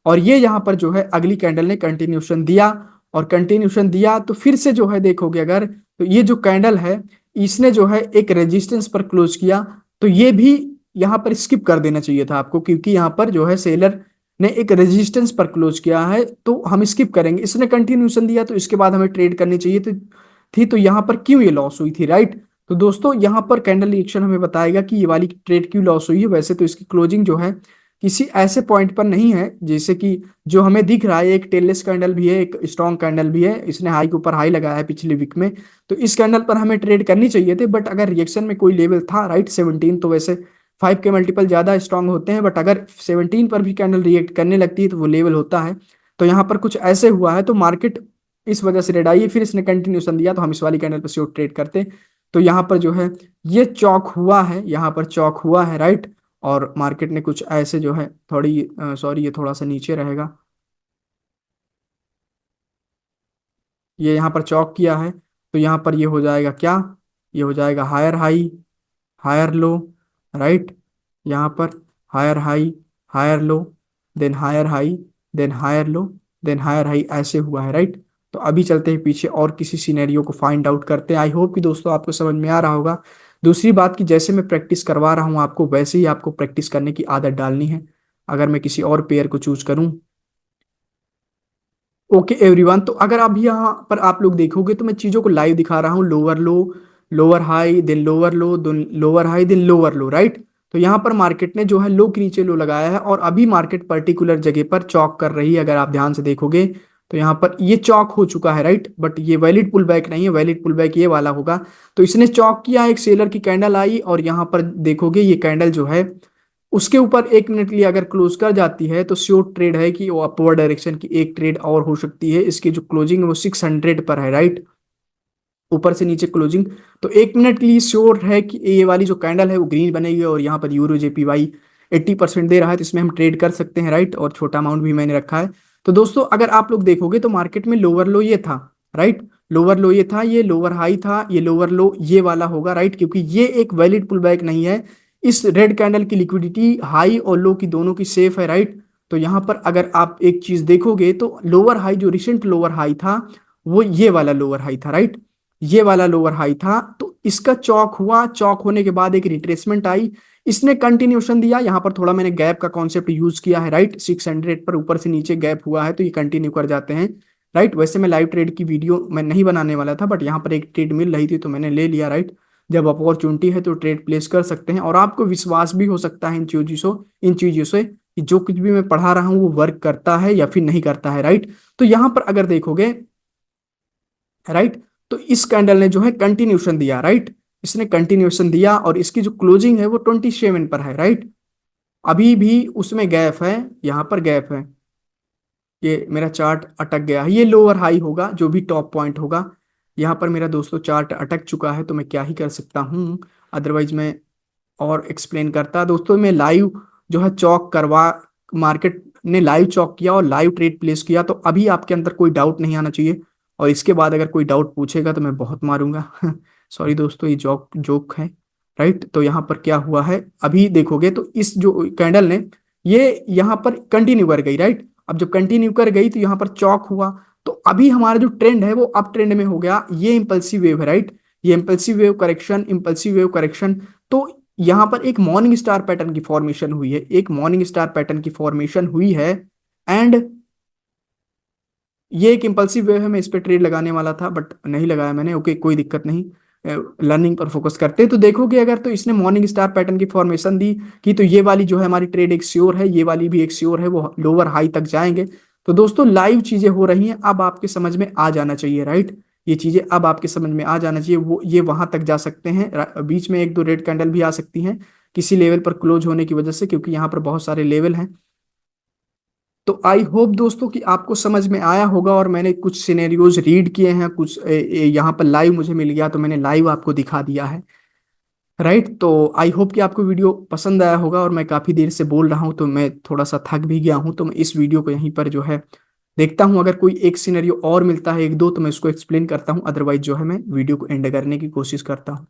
और ये यहाँ पर जो है अगली कैंडल ने कंटिन्यूशन दिया, और कंटिन्यूशन दिया तो फिर से जो है देखोगे अगर, तो ये जो कैंडल है इसने जो है एक रेजिस्टेंस पर क्लोज किया, तो ये भी यहाँ पर स्किप कर देना चाहिए था आपको, क्योंकि यहाँ पर जो है सेलर ने एक रेजिस्टेंस पर क्लोज किया है, तो हम स्किप करेंगे। इसने कंटिन्यूशन दिया तो इसके बाद हमें ट्रेड करनी चाहिए थी, तो यहाँ पर क्यों ये लॉस हुई थी, राइट। तो दोस्तों यहाँ पर कैंडल रिएक्शन हमें बताएगा कि ये वाली ट्रेड क्यों लॉस हुई है। वैसे तो इसकी क्लोजिंग जो है किसी ऐसे पॉइंट पर नहीं है, जैसे कि जो हमें दिख रहा है, एक टेललेस कैंडल भी है, एक स्ट्रॉन्ग कैंडल भी है, इसने हाई के ऊपर हाई लगाया है पिछले वीक में, तो इस कैंडल पर हमें ट्रेड करनी चाहिए थे। बट अगर रिएक्शन में कोई लेवल था, राइट, 17, तो वैसे 5 के मल्टीपल ज्यादा स्ट्रांग होते हैं, बट अगर 17 पर भी कैंडल रिएक्ट करने लगती है तो वो लेवल होता है। तो यहाँ पर कुछ ऐसे हुआ है, तो मार्केट इस वजह से रेड आई है, फिर इसने कंटिन्यूशन दिया, तो हम इस वाली कैंडल पर श्योर ट्रेड करते। तो यहाँ पर जो है ये चौक हुआ है, यहाँ पर चौक हुआ है, राइट। और मार्केट ने कुछ ऐसे जो है थोड़ी, सॉरी, ये थोड़ा सा नीचे रहेगा, ये यहाँ पर चौक किया है, तो यहाँ पर ये हो जाएगा क्या, ये हो जाएगा higher high, higher low, right. यहाँ पर higher high, higher low, then higher high, then higher low, then higher high, ऐसे हुआ है, राइट। तो अभी चलते हैं पीछे और किसी सिनेरियो को फाइंड आउट करते हैं। आई होप कि दोस्तों आपको समझ में आ रहा होगा। दूसरी बात की जैसे मैं प्रैक्टिस करवा रहा हूँ आपको, वैसे ही आपको प्रैक्टिस करने की आदत डालनी है। अगर मैं किसी और पेयर को चूज करूँ, ओके एवरीवन, तो अगर आप यहाँ पर आप लोग देखोगे तो मैं चीजों को लाइव दिखा रहा हूँ, lower low, lower high, then lower low, then lower high, then lower low, right. तो यहाँ पर मार्केट ने जो है लो के नीचे लो लगाया है, और अभी मार्केट पर्टिकुलर जगह पर चौक कर रही है, अगर आप ध्यान से देखोगे तो यहाँ पर ये चौक हो चुका है, राइट। बट ये वैलिड पुल बैक नहीं है, वैलिड पुल बैक ये वाला होगा। तो इसने चौक किया, एक सेलर की कैंडल आई, और यहाँ पर देखोगे ये कैंडल जो है उसके ऊपर 1 मिनट के लिए अगर क्लोज कर जाती है, तो श्योर ट्रेड है कि वो अपवर्ड डायरेक्शन की एक ट्रेड और हो सकती है। इसकी जो क्लोजिंग है वो 600 पर है, राइट, ऊपर से नीचे क्लोजिंग। तो 1 मिनट के लिए श्योर है कि ये वाली जो कैंडल है वो ग्रीन बनेगी, और यहाँ पर यूरो जेपीवाई 80% दे रहा है, तो इसमें हम ट्रेड कर सकते हैं, राइट। और छोटा अमाउंट भी मैंने रखा है। तो दोस्तों अगर आप लोग देखोगे तो मार्केट में लोअर लो ये था, राइट, लोअर लो ये था, ये लोअर हाई था, ये लोअर लो ये वाला होगा, राइट, क्योंकि ये एक वैलिड पुल बैक नहीं है। इस रेड कैंडल की लिक्विडिटी हाई और लो की दोनों की सेफ है, राइट। तो यहाँ पर अगर आप एक चीज देखोगे तो लोअर हाई, जो रिसेंट लोअर हाई था, वो ये वाला लोअर हाई था, राइट, ये वाला लोअर हाई था। तो इसका चौक हुआ, चौक होने के बाद एक रिट्रेसमेंट आई, इसने कंटिन्यूशन दिया। यहाँ पर थोड़ा मैंने गैप का कॉन्सेप्ट यूज किया है, राइट, 600 पर ऊपर से नीचे गैप हुआ है तो ये कंटिन्यू कर जाते हैं, राइट। वैसे मैं लाइव ट्रेड की वीडियो मैं नहीं बनाने वाला था, बट यहाँ पर एक ट्रेड मिल रही थी तो मैंने ले लिया, राइट। जब अपॉर्चुनिटी है तो ट्रेड प्लेस कर सकते हैं, और आपको विश्वास भी हो सकता है इन चीजों से कि जो कुछ भी मैं पढ़ा रहा हूँ वो वर्क करता है या फिर नहीं करता है, राइट। तो यहाँ पर अगर देखोगे, राइट, तो इस कैंडल ने जो है कंटिन्यूशन दिया, राइट, इसने कंटिन्यूएशन दिया और इसकी जो क्लोजिंग है वो 27 पर है, राइट। अभी भी उसमें गैप है, यहाँ पर गैप है। ये मेरा चार्ट अटक गया है, ये लोअर हाई होगा जो भी टॉप पॉइंट होगा। यहाँ पर मेरा दोस्तों चार्ट अटक चुका है, तो मैं क्या ही कर सकता हूँ, अदरवाइज मैं और एक्सप्लेन करता। दोस्तों मैं लाइव जो है चौक करवा, मार्केट ने लाइव चौक किया और लाइव ट्रेड प्लेस किया, तो अभी आपके अंदर कोई डाउट नहीं आना चाहिए। और इसके बाद अगर कोई डाउट पूछेगा तो मैं बहुत मारूंगा। सॉरी दोस्तों, ये जोक जोक है, राइट। तो यहाँ पर क्या हुआ है, अभी देखोगे तो इस जो कैंडल ने ये यहाँ पर कंटिन्यू कर गई, राइट। अब जब कंटिन्यू कर गई तो यहाँ पर चौक हुआ, तो अभी हमारा जो ट्रेंड है वो अप ट्रेंड में हो गया। ये इंपल्सिव वेव है, राइट। ये impulsive wave correction, impulsive wave correction. तो यहाँ पर एक मॉर्निंग स्टार पैटर्न की फॉर्मेशन हुई है, एक मॉर्निंग स्टार पैटर्न की फॉर्मेशन हुई है। एंड ये एक इम्पल्सिव वे है, मैं इस पे ट्रेड लगाने वाला था बट नहीं लगाया मैंने। ओके, कोई दिक्कत नहीं, लर्निंग पर फोकस करते हैं। तो देखोगे अगर तो इसने मॉर्निंग स्टार पैटर्न की फॉर्मेशन दी कि तो ये वाली जो है हमारी ट्रेड एक श्योर है, ये वाली भी एक श्योर है, वो लोअर हाई तक जाएंगे। तो दोस्तों लाइव चीजें हो रही हैं, अब आपके समझ में आ जाना चाहिए, राइट। ये चीजें अब आपके समझ में आ जाना चाहिए, वो ये वहां तक जा सकते हैं, बीच में एक दो रेड कैंडल भी आ सकती हैं किसी लेवल पर क्लोज होने की वजह से, क्योंकि यहाँ पर बहुत सारे लेवल हैं। तो आई होप दोस्तों कि आपको समझ में आया होगा, और मैंने कुछ सिनेरियोज रीड किए हैं, कुछ यहाँ पर लाइव मुझे मिल गया तो मैंने लाइव आपको दिखा दिया है, राइट। तो आई होप कि आपको वीडियो पसंद आया होगा, और मैं काफ़ी देर से बोल रहा हूँ तो मैं थोड़ा सा थक भी गया हूँ, तो मैं इस वीडियो को यहीं पर जो है देखता हूँ। अगर कोई एक सिनेरियो और मिलता है एक दो तो मैं उसको एक्सप्लेन करता हूँ, अदरवाइज जो है मैं वीडियो को एंड करने की कोशिश करता हूँ।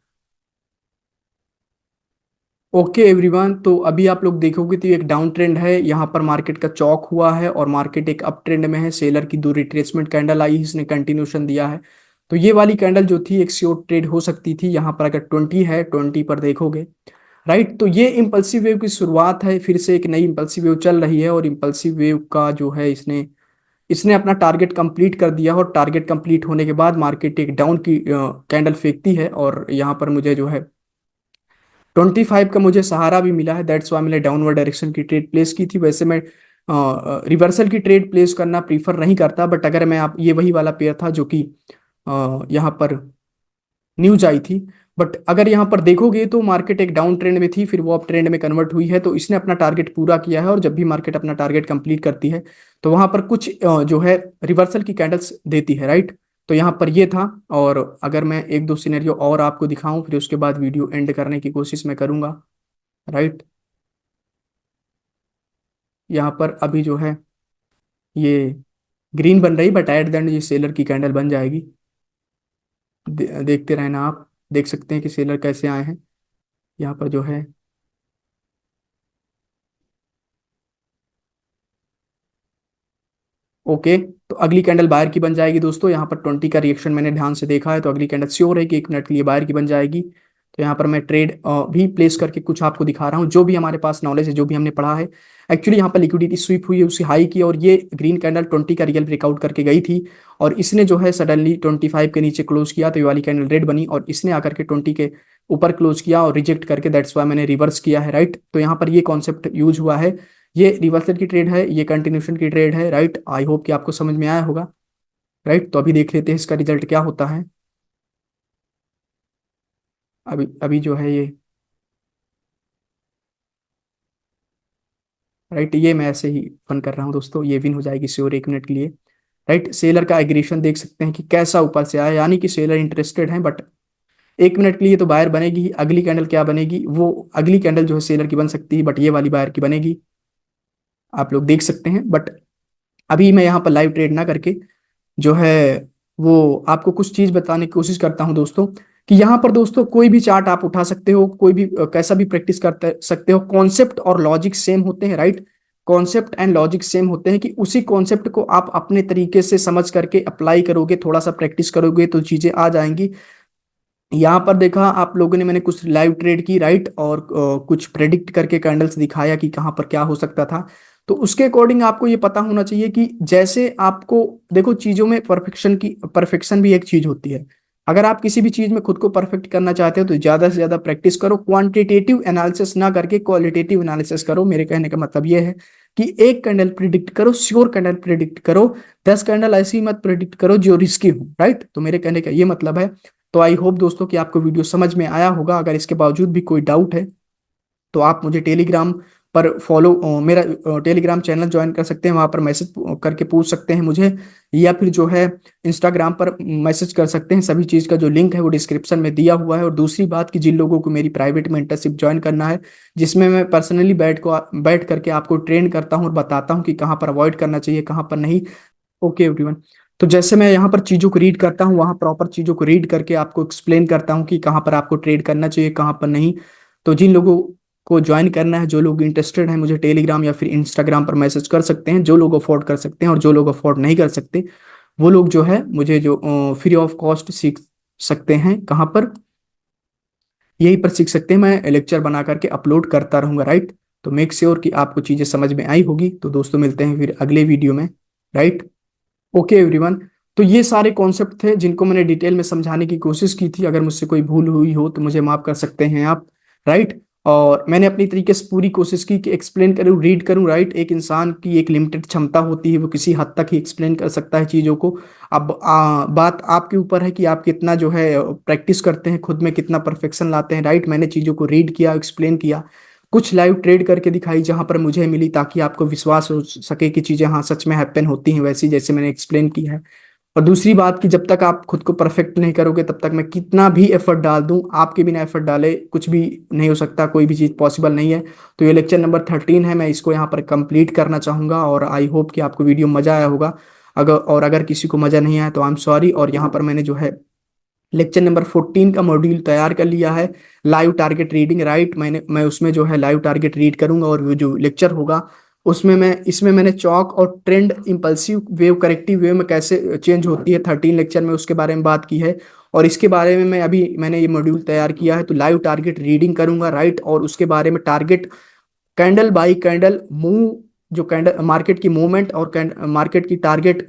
ओके एवरीवन, तो अभी आप लोग देखोगे तो एक डाउन ट्रेंड है, यहाँ पर मार्केट का चौक हुआ है और मार्केट एक अप ट्रेंड में है। सेलर की दो रिट्रेसमेंट कैंडल आई, इसने कंटिन्यूशन दिया है। तो ये वाली कैंडल जो थी एक श्योर ट्रेड हो सकती थी, यहाँ पर अगर 20 है, 20 पर देखोगे, राइट। तो ये इम्पल्सिव वेव की शुरुआत है, फिर से एक नई इम्पल्सिव वेव चल रही है, और इम्पल्सिव वेव का जो है इसने इसने अपना टारगेट कंप्लीट कर दिया, और टारगेट कंप्लीट होने के बाद मार्केट एक डाउन की कैंडल फेंकती है, और यहाँ पर मुझे जो है 25 का मुझे सहारा भी मिला है, दैट्स वाई मैंने डाउनवर्ड डायरेक्शन की ट्रेड प्लेस की थी। वैसे मैं रिवर्सल की ट्रेड प्लेस करना प्रीफर नहीं करता, बट अगर मैं आप, ये वही वाला पेयर था जो कि यहाँ पर न्यूज आई थी। बट अगर यहाँ पर देखोगे तो मार्केट एक डाउन ट्रेंड में थी, फिर वो अप ट्रेंड में कन्वर्ट हुई है, तो इसने अपना टारगेट पूरा किया है। और जब भी मार्केट अपना टारगेट कंप्लीट करती है तो वहां पर कुछ जो है रिवर्सल की कैंडल्स देती है, राइट। तो यहाँ पर ये था, और अगर मैं एक दो सिनेरियो और आपको दिखाऊं फिर उसके बाद वीडियो एंड करने की कोशिश मैं करूंगा, राइट। यहाँ पर अभी जो है ये ग्रीन बन रही, बट एट द एंड ये सेलर की कैंडल बन जाएगी। देखते रहना आप, देख सकते हैं कि सेलर कैसे आए हैं यहाँ पर जो है। ओके, तो अगली कैंडल बायर की बन जाएगी दोस्तों। यहाँ पर 20 का रिएक्शन मैंने ध्यान से देखा है, तो अगली कैंडल श्योर है कि 1 मिनट के लिए बायर की बन जाएगी। तो यहाँ पर मैं ट्रेड भी प्लेस करके कुछ आपको दिखा रहा हूँ, जो भी हमारे पास नॉलेज है, जो भी हमने पढ़ा है। एक्चुअली यहाँ पर लिक्विडिटी स्वीप हुई है, उसी हाई की, और ये ग्रीन कैंडल 20 का रियल ब्रेकआउट करके गई थी, और इसने जो है सडनली 25 के नीचे क्लोज किया, तो ये वाली कैंडल रेड बनी, और इसने आकर के 20 के ऊपर क्लोज किया और रिजेक्ट करके, दैट्स वाई मैंने रिवर्स किया है, राइट। तो यहाँ पर ये कॉन्सेप्ट यूज हुआ है, ये रिवर्सल की ट्रेड है, ये कंटिन्यूशन की ट्रेड है, राइट। आई होप कि आपको समझ में आया होगा, राइट। तो अभी देख लेते हैं इसका रिजल्ट क्या होता है। अभी अभी जो है ये, राइट, ये मैं ऐसे ही फन कर रहा हूँ दोस्तों, ये विन हो जाएगी श्योर 1 मिनट के लिए, राइट। सेलर का एग्रेशन देख सकते हैं कि कैसा ऊपर से आया, यानी कि सेलर इंटरेस्टेड है, बट 1 मिनट के लिए तो बायर बनेगी ही। अगली कैंडल क्या बनेगी, वो अगली कैंडल जो है सेलर की बन सकती है, बट ये वाली बायर की बनेगी, आप लोग देख सकते हैं। बट अभी मैं यहाँ पर लाइव ट्रेड ना करके जो है वो आपको कुछ चीज बताने की कोशिश करता हूं दोस्तों, कि यहाँ पर दोस्तों कोई भी चार्ट आप उठा सकते हो, कोई भी कैसा भी प्रैक्टिस कर सकते हो, कॉन्सेप्ट और लॉजिक सेम होते हैं, right. Concept and logic same होते हैं, कि उसी कॉन्सेप्ट को आप अपने तरीके से समझ करके अप्लाई करोगे, थोड़ा सा प्रैक्टिस करोगे तो चीजें आ जाएंगी। यहाँ पर देखा आप लोगों ने, मैंने कुछ लाइव ट्रेड की, राइट, और कुछ प्रेडिक्ट करके कैंडल्स दिखाया कि कहाँ पर क्या हो सकता था। तो उसके अकॉर्डिंग आपको ये पता होना चाहिए कि जैसे आपको, देखो चीजों में परफेक्शन भी एक चीज होती है। अगर आप किसी भी चीज में खुद को परफेक्ट करना चाहते हो तो ज्यादा से ज्यादा प्रैक्टिस करो, क्वांटिटेटिव एनालिसिस ना करके क्वालिटेटिव एनालिसिस करो। मेरे कहने का मतलब ये है कि एक कैंडल प्रिडिक्ट करो, श्योर कैंडल प्रिडिक्ट करो, 10 कैंडल ऐसी मत प्रिडिक्ट करो जो रिस्की हो, राइट। तो मेरे कहने का ये मतलब है, तो आई होप दोस्तों कि आपको वीडियो समझ में आया होगा। अगर इसके बावजूद भी कोई डाउट है तो आप मुझे टेलीग्राम पर फॉलो मेरा टेलीग्राम चैनल ज्वाइन कर सकते हैं, वहां पर मैसेज करके पूछ सकते हैं मुझे, या फिर जो है इंस्टाग्राम पर मैसेज कर सकते हैं। सभी चीज़ का जो लिंक है वो डिस्क्रिप्शन में दिया हुआ है। और दूसरी बात कि जिन लोगों को मेरी प्राइवेट मेंटरशिप ज्वाइन करना है, जिसमें मैं पर्सनली बैठ करके आपको ट्रेन करता हूँ और बताता हूँ कि कहाँ पर अवॉइड करना चाहिए, कहाँ पर नहीं। ओके एवरीवन, तो जैसे मैं यहाँ पर चीज़ों को रीड करता हूँ, वहाँ प्रॉपर चीज़ों को रीड करके आपको एक्सप्लेन करता हूँ कि कहाँ पर आपको ट्रेड करना चाहिए, कहाँ पर नहीं। तो जिन लोगों को ज्वाइन करना है, जो लोग इंटरेस्टेड हैं, मुझे टेलीग्राम या फिर इंस्टाग्राम पर मैसेज कर सकते हैं। जो लोग अफोर्ड कर सकते हैं और जो लोग अफोर्ड नहीं कर सकते, वो लोग जो है मुझे जो फ्री ऑफ कॉस्ट सीख सकते हैं। कहाँ पर? यहीं पर सीख सकते हैं। मैं लेक्चर बना करके अपलोड करता रहूंगा, राइट। तो मेक श्योर कि आपको चीज़ें समझ में आई होगी। तो दोस्तों मिलते हैं फिर अगले वीडियो में, राइट। ओके एवरीवन, तो ये सारे कॉन्सेप्ट थे जिनको मैंने डिटेल में समझाने की कोशिश की थी। अगर मुझसे कोई भूल हुई हो तो मुझे माफ कर सकते हैं आप, राइट। और मैंने अपनी तरीके से पूरी कोशिश की कि एक्सप्लेन करूँ, रीड करूँ, राइट। एक इंसान की एक लिमिटेड क्षमता होती है, वो किसी हद तक ही एक्सप्लेन कर सकता है चीज़ों को। अब बात आपके ऊपर है कि आप कितना जो है प्रैक्टिस करते हैं, खुद में कितना परफेक्शन लाते हैं, राइट। मैंने चीज़ों को रीड किया, एक्सप्लेन किया, कुछ लाइव ट्रेड करके दिखाई जहां पर मुझे मिली, ताकि आपको विश्वास हो सके कि चीजें हाँ सच में हैपन होती हैं वैसी जैसे मैंने एक्सप्लेन की है। और दूसरी बात कि जब तक आप खुद को परफेक्ट नहीं करोगे, तब तक मैं कितना भी एफर्ट डाल दूं, आपके बिना एफर्ट डाले कुछ भी नहीं हो सकता, कोई भी चीज़ पॉसिबल नहीं है। तो ये लेक्चर नंबर 13 है, मैं इसको यहाँ पर कंप्लीट करना चाहूंगा। और आई होप कि आपको वीडियो मजा आया होगा। अगर किसी को मजा नहीं आया तो आई एम सॉरी। और यहाँ पर मैंने जो है लेक्चर नंबर 14 का मॉड्यूल तैयार कर लिया है, लाइव टारगेट रीडिंग, राइट। मैं उसमें जो है लाइव टारगेट रीड करूंगा, और वो जो लेक्चर होगा उसमें इसमें मैंने चौक और trend impulsive wave corrective wave में कैसे चेंज होती है 13 लेक्चर में उसके बारे में बात की है। और इसके बारे में मैंने ये मॉड्यूल तैयार किया है, तो लाइव टारगेट रीडिंग करूंगा, राइट। और उसके बारे में target candle by candle move, जो कैंडल मार्केट की मूवमेंट और मार्केट की टारगेट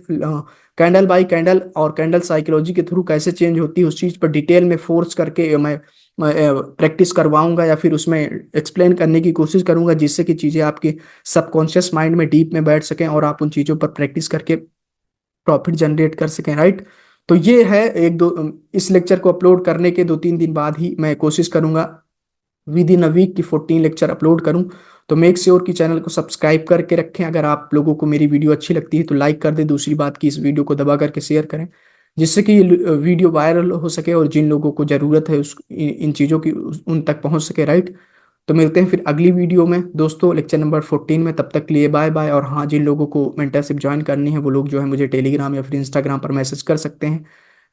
कैंडल बाई कैंडल और कैंडल साइकोलॉजी के थ्रू कैसे चेंज होती है, उस चीज पर डिटेल में फोर्स करके मैं प्रैक्टिस करवाऊंगा, या फिर उसमें एक्सप्लेन करने की कोशिश करूंगा, जिससे कि चीजें आपके सबकॉन्शियस माइंड में डीप में बैठ सकें और आप उन चीजों पर प्रैक्टिस करके प्रॉफिट जनरेट कर सकें, राइट। तो ये है एक दो, इस लेक्चर को अपलोड करने के 2-3 दिन बाद ही मैं कोशिश करूंगा विद इन अ वीक की 14 लेक्चर अपलोड करूं। तो मेक श्योर कि चैनल को सब्सक्राइब करके रखें। अगर आप लोगों को मेरी वीडियो अच्छी लगती है तो लाइक कर दें। दूसरी बात कि इस वीडियो को दबा करके शेयर करें, जिससे कि ये वीडियो वायरल हो सके और जिन लोगों को ज़रूरत है इन चीज़ों की उन तक पहुंच सके, राइट। तो मिलते हैं फिर अगली वीडियो में दोस्तों, लेक्चर नंबर 14 में। तब तक के लिए बाय बाय। और हाँ, जिन लोगों को मेंटरशिप ज्वाइन करनी है वो लोग जो है मुझे टेलीग्राम या फिर इंस्टाग्राम पर मैसेज कर सकते हैं,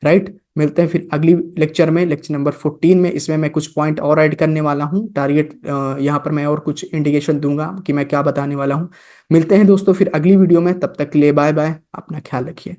राइट। मिलते हैं फिर अगली लेक्चर में, लेक्चर नंबर 14 में। इसमें मैं कुछ पॉइंट और ऐड करने वाला हूँ, टारगेट यहाँ पर मैं और कुछ इंडिकेशन दूंगा कि मैं क्या बताने वाला हूँ। मिलते हैं दोस्तों फिर अगली वीडियो में, तब तक के लिए बाय बाय, अपना ख्याल रखिए।